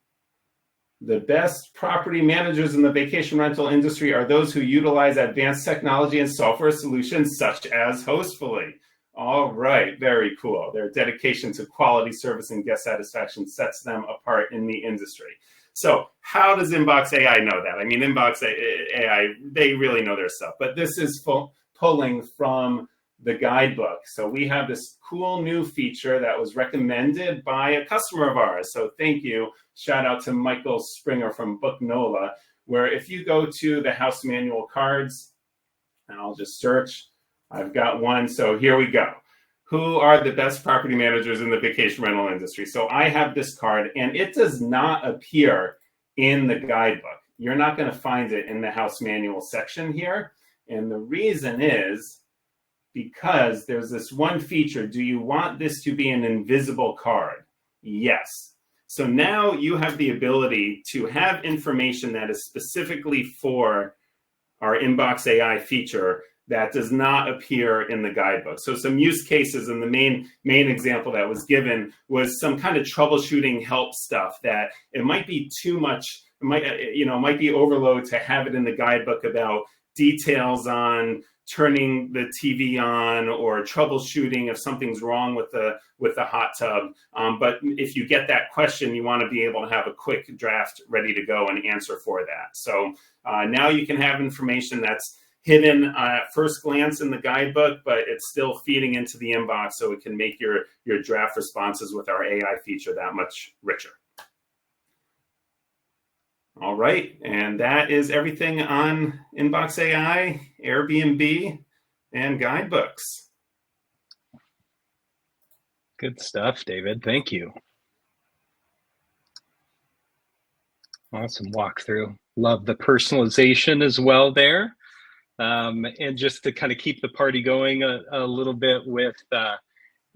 The best property managers in the vacation rental industry are those who utilize advanced technology and software solutions such as Hostfully. All right, very cool. Their dedication to quality service and guest satisfaction sets them apart in the industry. So how does Inbox AI know that? I mean, Inbox AI, they really know their stuff, but this is pulling from the guidebook. So we have this cool new feature that was recommended by a customer of ours. So thank you. Shout out to Michael Springer from Booknola, where if you go to the house manual cards, and I'll just search, I've got one. So here we go. Who are the best property managers in the vacation rental industry? So I have this card, and it does not appear in the guidebook. You're not going to find it in the house manual section here. And the reason is because there's this one feature. Do you want this to be an invisible card? Yes. So now you have the ability to have information that is specifically for our Inbox AI feature that does not appear in the guidebook. So some use cases, and the main example that was given was some kind of troubleshooting help stuff that it might be too much, might be overload to have it in the guidebook about details on turning the TV on or troubleshooting if something's wrong with the hot tub. But if you get that question, you want to be able to have a quick draft ready to go and answer for that. So now you can have information that's hidden at first glance in the guidebook, but it's still feeding into the inbox so it can make your draft responses with our AI feature that much richer. All right, and that is everything on Inbox AI, Airbnb, and guidebooks. Good stuff, David. Thank you. Awesome walkthrough. Love the personalization as well there. And just to kind of keep the party going a little bit with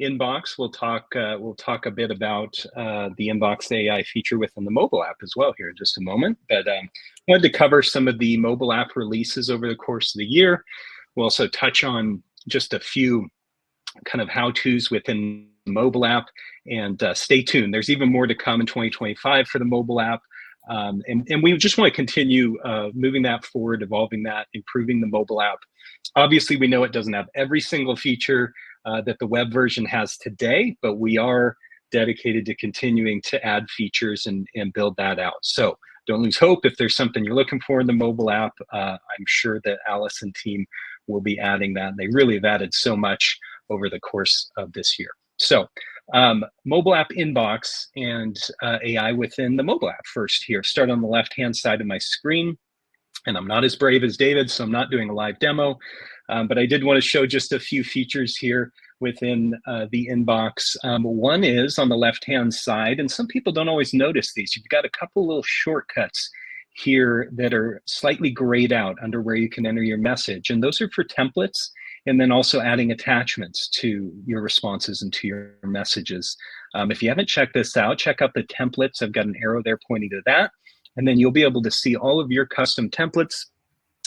Inbox, we'll talk a bit about the Inbox AI feature within the mobile app as well here in just a moment. But wanted to cover some of the mobile app releases over the course of the year. We'll also touch on just a few kind of how-tos within the mobile app, and stay tuned. There's even more to come in 2025 for the mobile app. And we just want to continue moving that forward, evolving that, improving the mobile app. Obviously, we know it doesn't have every single feature that the web version has today, but we are dedicated to continuing to add features and build that out. So don't lose hope. If there's something you're looking for in the mobile app, I'm sure that Alice and team will be adding that. They really have added so much over the course of this year. So mobile app Inbox and AI within the mobile app first here. Start on the left-hand side of my screen. And I'm not as brave as David, so I'm not doing a live demo. But I did want to show just a few features here within the Inbox. One is on the left-hand side, and some people don't always notice these. You've got a couple little shortcuts here that are slightly grayed out under where you can enter your message. And those are for templates, and then also adding attachments to your responses and to your messages. If you haven't checked this out, check out the templates. I've got an arrow there pointing to that. And then you'll be able to see all of your custom templates,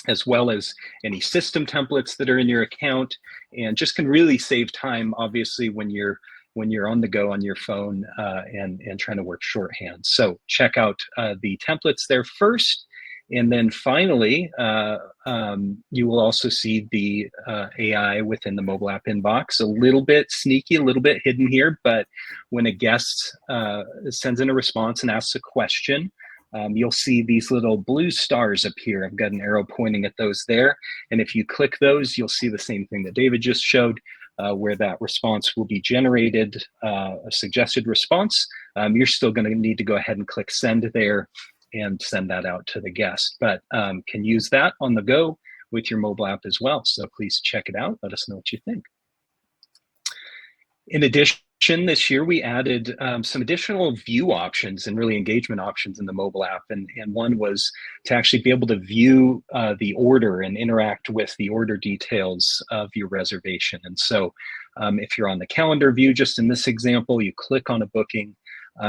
as well as any system templates that are in your account, and just can really save time, obviously, when you're on the go on your phone and trying to work shorthand. So check out the templates there first. And then finally, you will also see the AI within the mobile app Inbox. A little bit sneaky, a little bit hidden here, but when a guest sends in a response and asks a question, you'll see these little blue stars appear. I've got an arrow pointing at those there. And if you click those, you'll see the same thing that David just showed, where that response will be generated, a suggested response. You're still going to need to go ahead and click send there and send that out to the guest, but can use that on the go with your mobile app as well. So please check it out. Let us know what you think. In addition, this year we added some additional view options and really engagement options in the mobile app. And one was to actually be able to view the order and interact with the order details of your reservation. And so if you're on the calendar view, just in this example, you click on a booking,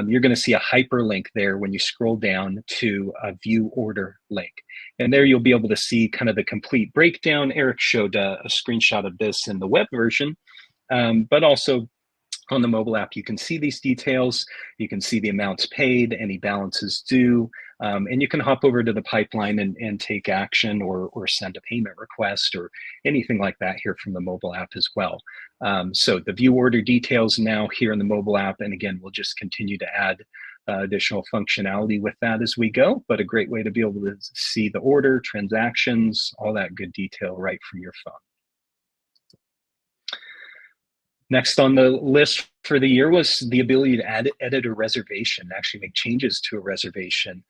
you're going to see a hyperlink there when you scroll down to a view order link. And there you'll be able to see kind of the complete breakdown. Eric showed a screenshot of this in the web version, but also on the mobile app, you can see these details. You can see the amounts paid, any balances due, And you can hop over to the pipeline and take action or send a payment request or anything like that here from the mobile app as well. So the view order details now here in the mobile app. And again, we'll just continue to add additional functionality with that as we go, but a great way to be able to see the order, transactions, all that good detail right from your phone. Next on the list for the year was the ability to edit a reservation, actually make changes to a reservation.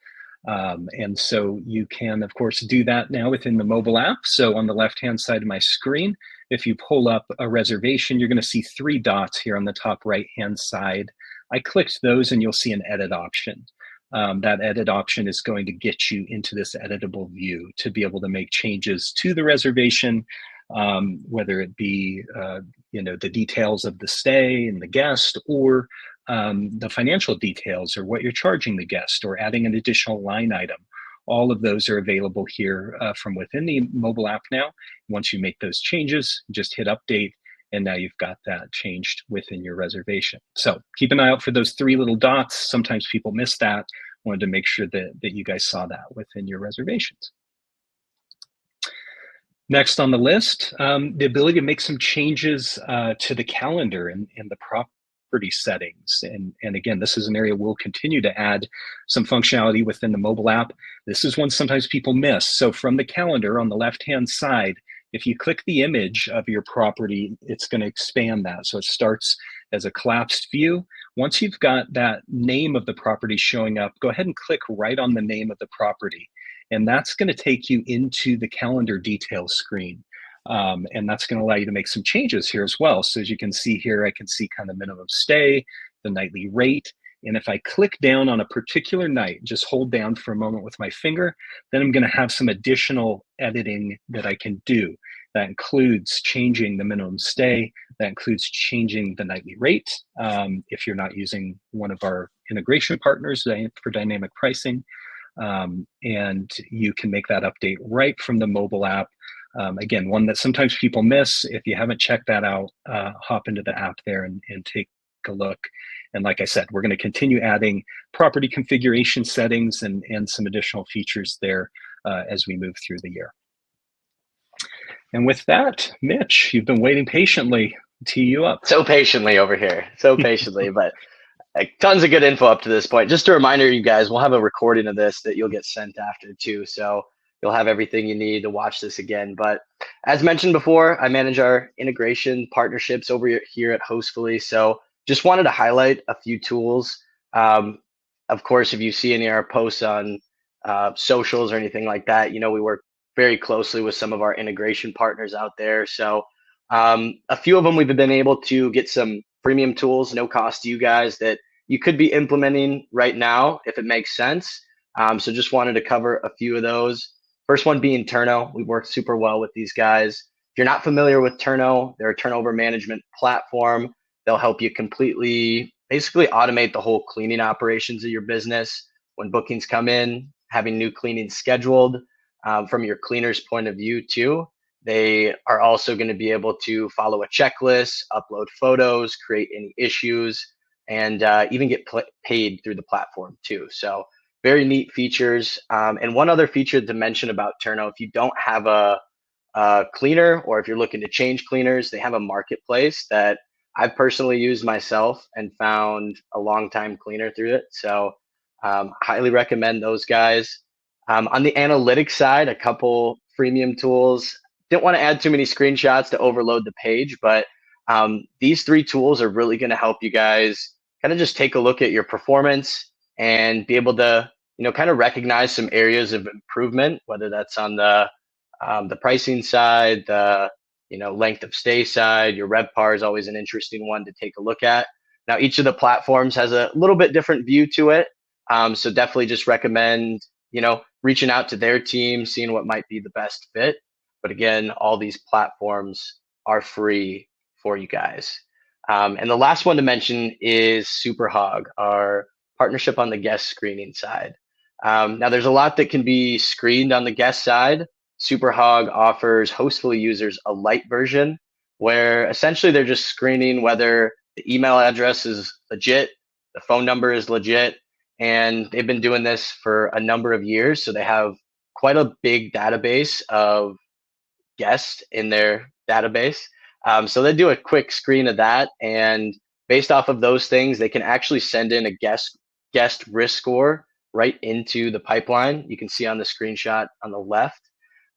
And so you can, of course, do that now within the mobile app. So on the left-hand side of my screen, if you pull up a reservation, you're going to see 3 dots here on the top right-hand side. I clicked those and you'll see an edit option. That edit option is going to get you into this editable view to be able to make changes to the reservation, whether it be the details of the stay and the guest, or the financial details, or what you're charging the guest, or adding an additional line item. All of those are available here from within the mobile app now. Once you make those changes, just hit update, and now you've got that changed within your reservation. So keep an eye out for those 3 little dots. Sometimes people miss that. Wanted to make sure that you guys saw that within your reservations. Next on the list, the ability to make some changes to the calendar and the property settings. And again, this is an area we'll continue to add some functionality within the mobile app. This is one sometimes people miss. So from the calendar on the left-hand side, if you click the image of your property, it's going to expand that. So it starts as a collapsed view. Once you've got that name of the property showing up, go ahead and click right on the name of the property. And that's going to take you into the calendar details screen. And that's going to allow you to make some changes here as well. So as you can see here, I can see kind of minimum stay, the nightly rate. And if I click down on a particular night, just hold down for a moment with my finger, then I'm going to have some additional editing that I can do. That includes changing the minimum stay. That includes changing the nightly rate if you're not using one of our integration partners for dynamic pricing. And you can make that update right from the mobile app. Again, one that sometimes people miss. If you haven't checked that out, hop into the app there and take a look. And like I said, we're going to continue adding property configuration settings and some additional features there as we move through the year. And with that, Mitch, you've been waiting patiently to tee you up. So patiently over here, so patiently, but tons of good info up to this point. Just a reminder, you guys, we'll have a recording of this that you'll get sent after too. So you'll have everything you need to watch this again. But as mentioned before, I manage our integration partnerships over here at Hostfully. So just wanted to highlight a few tools. Of course, if you see any of our posts on socials or anything like that, we work very closely with some of our integration partners out there. So a few of them we've been able to get some premium tools, no cost to you guys, that you could be implementing right now if it makes sense. So just wanted to cover a few of those. First one being Turno. We work super well with these guys. If you're not familiar with Turno, they're a turnover management platform. They'll help you basically automate the whole cleaning operations of your business. When bookings come in, having new cleanings scheduled from your cleaner's point of view too. They are also going to be able to follow a checklist, upload photos, create any issues, and even get paid through the platform too. So very neat features. And one other feature to mention about Turno, if you don't have a cleaner, or if you're looking to change cleaners, they have a marketplace that I've personally used myself and found a long-time cleaner through it. So highly recommend those guys. On the analytics side, a couple freemium tools. Didn't want to add too many screenshots to overload the page, but these 3 tools are really going to help you guys kind of just take a look at your performance and be able to, kind of recognize some areas of improvement, whether that's on the pricing side, the length of stay side. Your RevPAR is always an interesting one to take a look at. Now, each of the platforms has a little bit different view to it, so definitely just recommend reaching out to their team, seeing what might be the best fit. But again, all these platforms are free for you guys. And the last one to mention is SuperHog, our partnership on the guest screening side. Now, there's a lot that can be screened on the guest side. SuperHog offers Hostfully users a light version where essentially they're just screening whether the email address is legit, the phone number is legit, and they've been doing this for a number of years. So they have quite a big database of guests in their database. So they do a quick screen of that, and based off of those things, they can actually send in a guest risk score right into the pipeline. You can see on the screenshot on the left,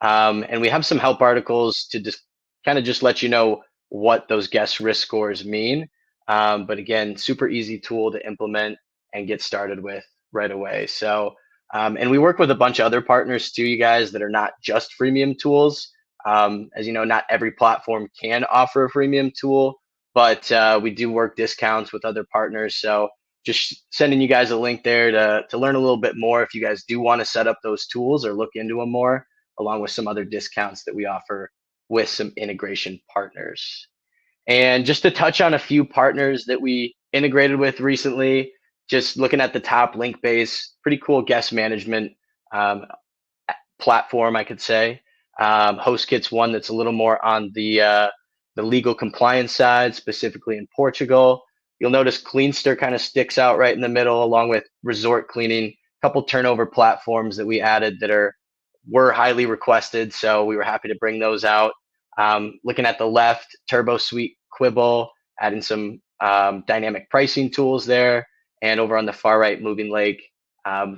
and we have some help articles to just kind of just let you know what those guest risk scores mean. But again, super easy tool to implement and get started with right away. So, and we work with a bunch of other partners too, you guys, that are not just freemium tools. As you know, not every platform can offer a freemium tool, but we do work discounts with other partners. So just sending you guys a link there to learn a little bit more if you guys do want to set up those tools or look into them more, along with some other discounts that we offer with some integration partners. And just to touch on a few partners that we integrated with recently, just looking at the top, Linkbase, pretty cool guest management platform, I could say. HostKit's one that's a little more on the legal compliance side, specifically in Portugal. You'll notice Cleanster kind of sticks out right in the middle, along with Resort Cleaning, a couple turnover platforms that we added that were highly requested, so we were happy to bring those out. Looking at the left, TurboSuite Quibble, adding some dynamic pricing tools there, and over on the far right, Moving Lake,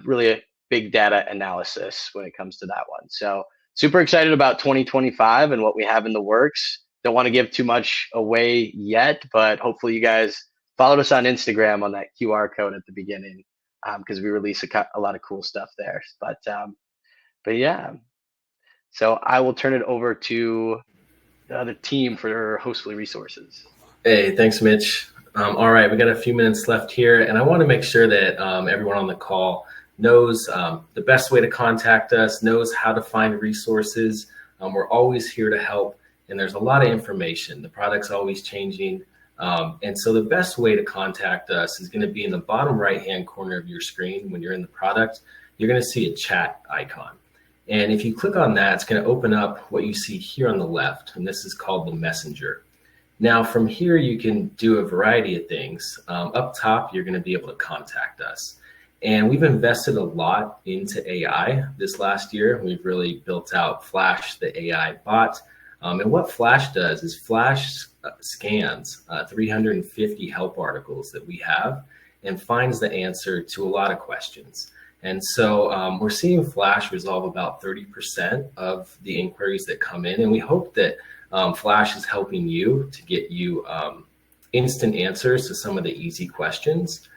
really a big data analysis when it comes to that one. So super excited about 2025 and what we have in the works. Don't want to give too much away yet, but hopefully you guys followed us on Instagram on that QR code at the beginning, because we release a lot of cool stuff there. But yeah, so I will turn it over to the other team for Hostfully resources. Hey, thanks, Mitch. All right, we got a few minutes left here, and I want to make sure that everyone on the call knows the best way to contact us, knows how to find resources. We're always here to help, and there's a lot of information. The product's always changing. And so the best way to contact us is going to be in the bottom right-hand corner of your screen. When you're in the product, you're going to see a chat icon. And if you click on that, it's going to open up what you see here on the left, and this is called the Messenger. Now, from here, you can do a variety of things. Up top, you're going to be able to contact us. And we've invested a lot into AI this last year. We've really built out Flash, the AI bot. And what Flash does is Flash scans 350 help articles that we have and finds the answer to a lot of questions. And so we're seeing Flash resolve about 30% of the inquiries that come in. And we hope that Flash is helping you to get you instant answers to some of the easy questions.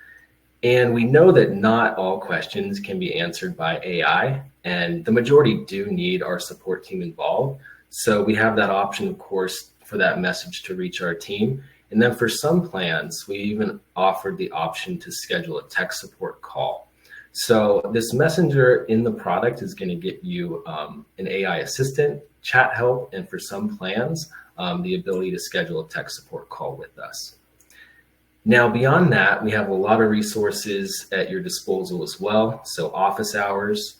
And we know that not all questions can be answered by AI, and the majority do need our support team involved. So we have that option, of course, for that message to reach our team. And then for some plans, we even offered the option to schedule a tech support call. So this messenger in the product is going to get you an AI assistant, chat help, and for some plans, the ability to schedule a tech support call with us. Now, beyond that, we have a lot of resources at your disposal as well. So office hours,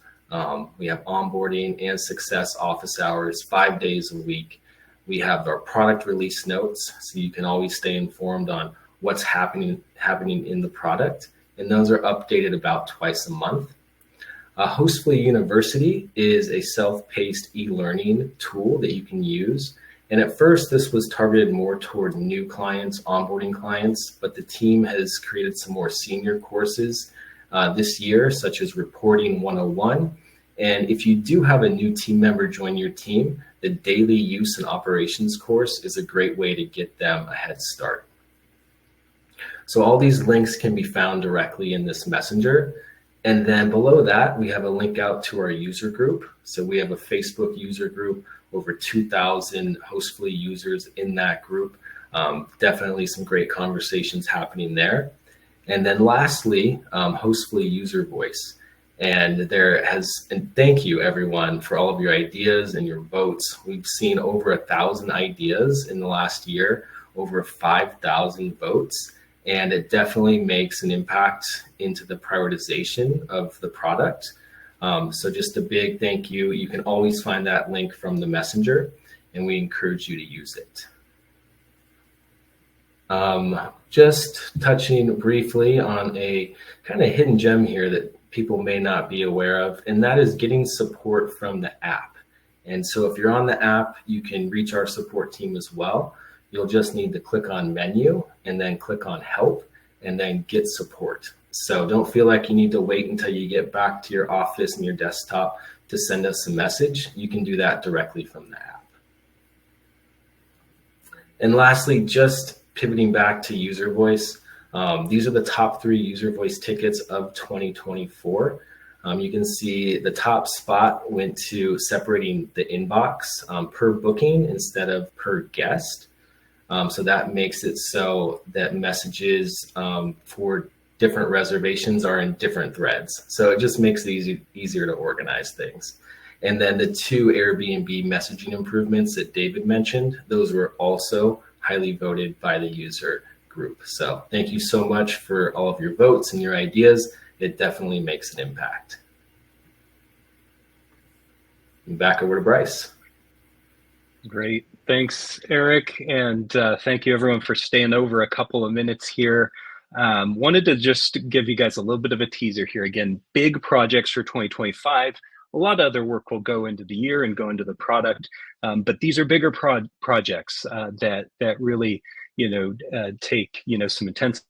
we have onboarding and success office hours 5 days a week. We have our product release notes, so you can always stay informed on what's happening in the product. And those are updated about twice a month. Hostfully University is a self-paced e-learning tool that you can use. And at first, this was targeted more toward new clients, onboarding clients, but the team has created some more senior courses this year, such as Reporting 101. And if you do have a new team member join your team, the Daily Use and Operations course is a great way to get them a head start. So all these links can be found directly in this messenger. And then below that, we have a link out to our user group. So we have a Facebook user group, over 2,000 Hostfully users in that group. Definitely some great conversations happening there. And then lastly, Hostfully user voice. And thank you everyone for all of your ideas and your votes. We've seen over 1,000 ideas in the last year, over 5,000 votes. And it definitely makes an impact into the prioritization of the product. So just a big thank you. You can always find that link from the messenger, and we encourage you to use it. Just touching briefly on a kind of hidden gem here that people may not be aware of, and that is getting support from the app. And so if you're on the app, you can reach our support team as well. You'll just need to click on menu and then click on help and then get support. So don't feel like you need to wait until you get back to your office and your desktop to send us a message. You can do that directly from the app. And lastly, just pivoting back to user voice, these are the top 3 user voice tickets of 2024. You can see the top spot went to separating the inbox per booking instead of per guest. So that makes it so that messages for different reservations are in different threads. So it just makes it easier to organize things. And then the 2 Airbnb messaging improvements that David mentioned, those were also highly voted by the user group. So thank you so much for all of your votes and your ideas. It definitely makes an impact. And back over to Bryce. Great. Thanks, Eric. And thank you, everyone, for staying over a couple of minutes here. Wanted to just give you guys a little bit of a teaser here. Again, big projects for 2025. A lot of other work will go into the year and go into the product, but these are bigger projects that really, take some intensive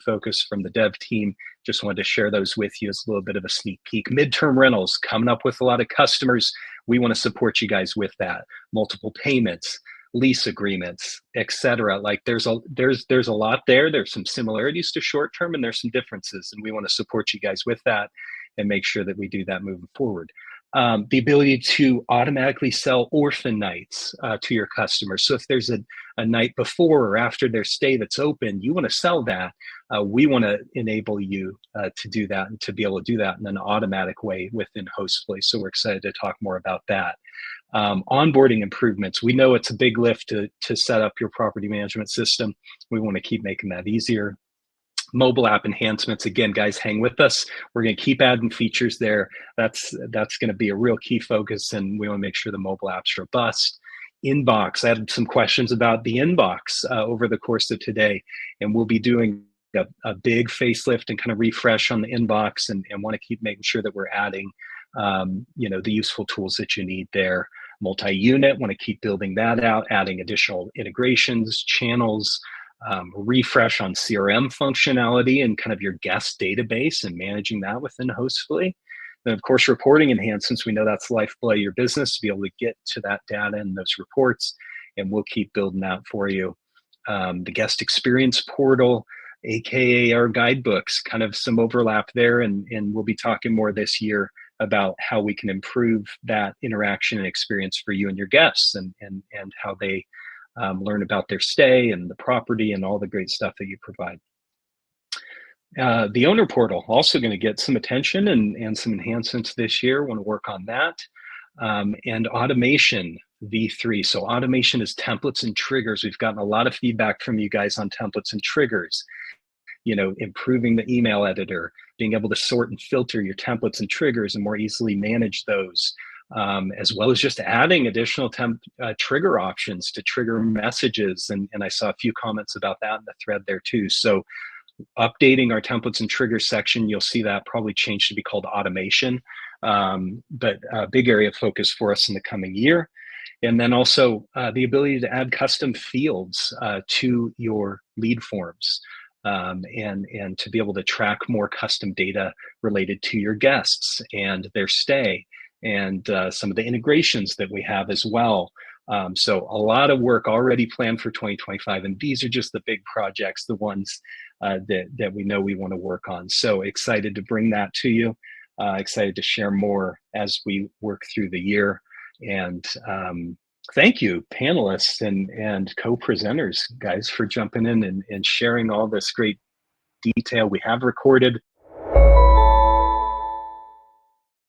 focus from the dev team. Just wanted to share those with you as a little bit of a sneak peek. Midterm rentals coming up with a lot of customers. We want to support you guys with that. Multiple payments, lease agreements, etc. Like there's a lot there. There's some similarities to short term and there's some differences, and we want to support you guys with that and make sure that we do that moving forward. The ability to automatically sell orphan nights to your customers. So if there's a night before or after their stay that's open, you want to sell that. We want to enable you to do that and to be able to do that in an automatic way within Hostfully. So we're excited to talk more about that. Onboarding improvements. We know it's a big lift to set up your property management system. We want to keep making that easier. Mobile app enhancements. Again, guys, hang with us. We're going to keep adding features there. That's going to be a real key focus, and we want to make sure the mobile app's robust. Inbox. I had some questions about the inbox over the course of today, and we'll be doing a big facelift and kind of refresh on the inbox, and want to keep making sure that we're adding the useful tools that you need there. Multi-unit, want to keep building that out, adding additional integrations, channels, refresh on CRM functionality and kind of your guest database and managing that within Hostfully. And of course, reporting enhancements. We know that's the lifeblood of your business, to be able to get to that data and those reports, and we'll keep building that for you. The guest experience portal, AKA our guidebooks, kind of some overlap there, and we'll be talking more this year about how we can improve that interaction and experience for you and your guests, and how they learn about their stay and the property and all the great stuff that you provide. The owner portal also going to get some attention and some enhancements this year. Want to work on that. And automation V3. So automation is templates and triggers. We've gotten a lot of feedback from you guys on templates and triggers. Improving the email editor, being able to sort and filter your templates and triggers and more easily manage those. As well as just adding additional trigger options to trigger messages. And I saw a few comments about that in the thread there too. So updating our templates and triggers section, you'll see that probably change to be called automation, but a big area of focus for us in the coming year. And then also the ability to add custom fields to your lead forms. And to be able to track more custom data related to your guests and their stay, and some of the integrations that we have as well. So a lot of work already planned for 2025, and these are just the big projects, the ones that we know we want to work on. So excited to bring that to you, excited to share more as we work through the year. And thank you, panelists and co-presenters, guys, for jumping in and sharing all this great detail. We have recorded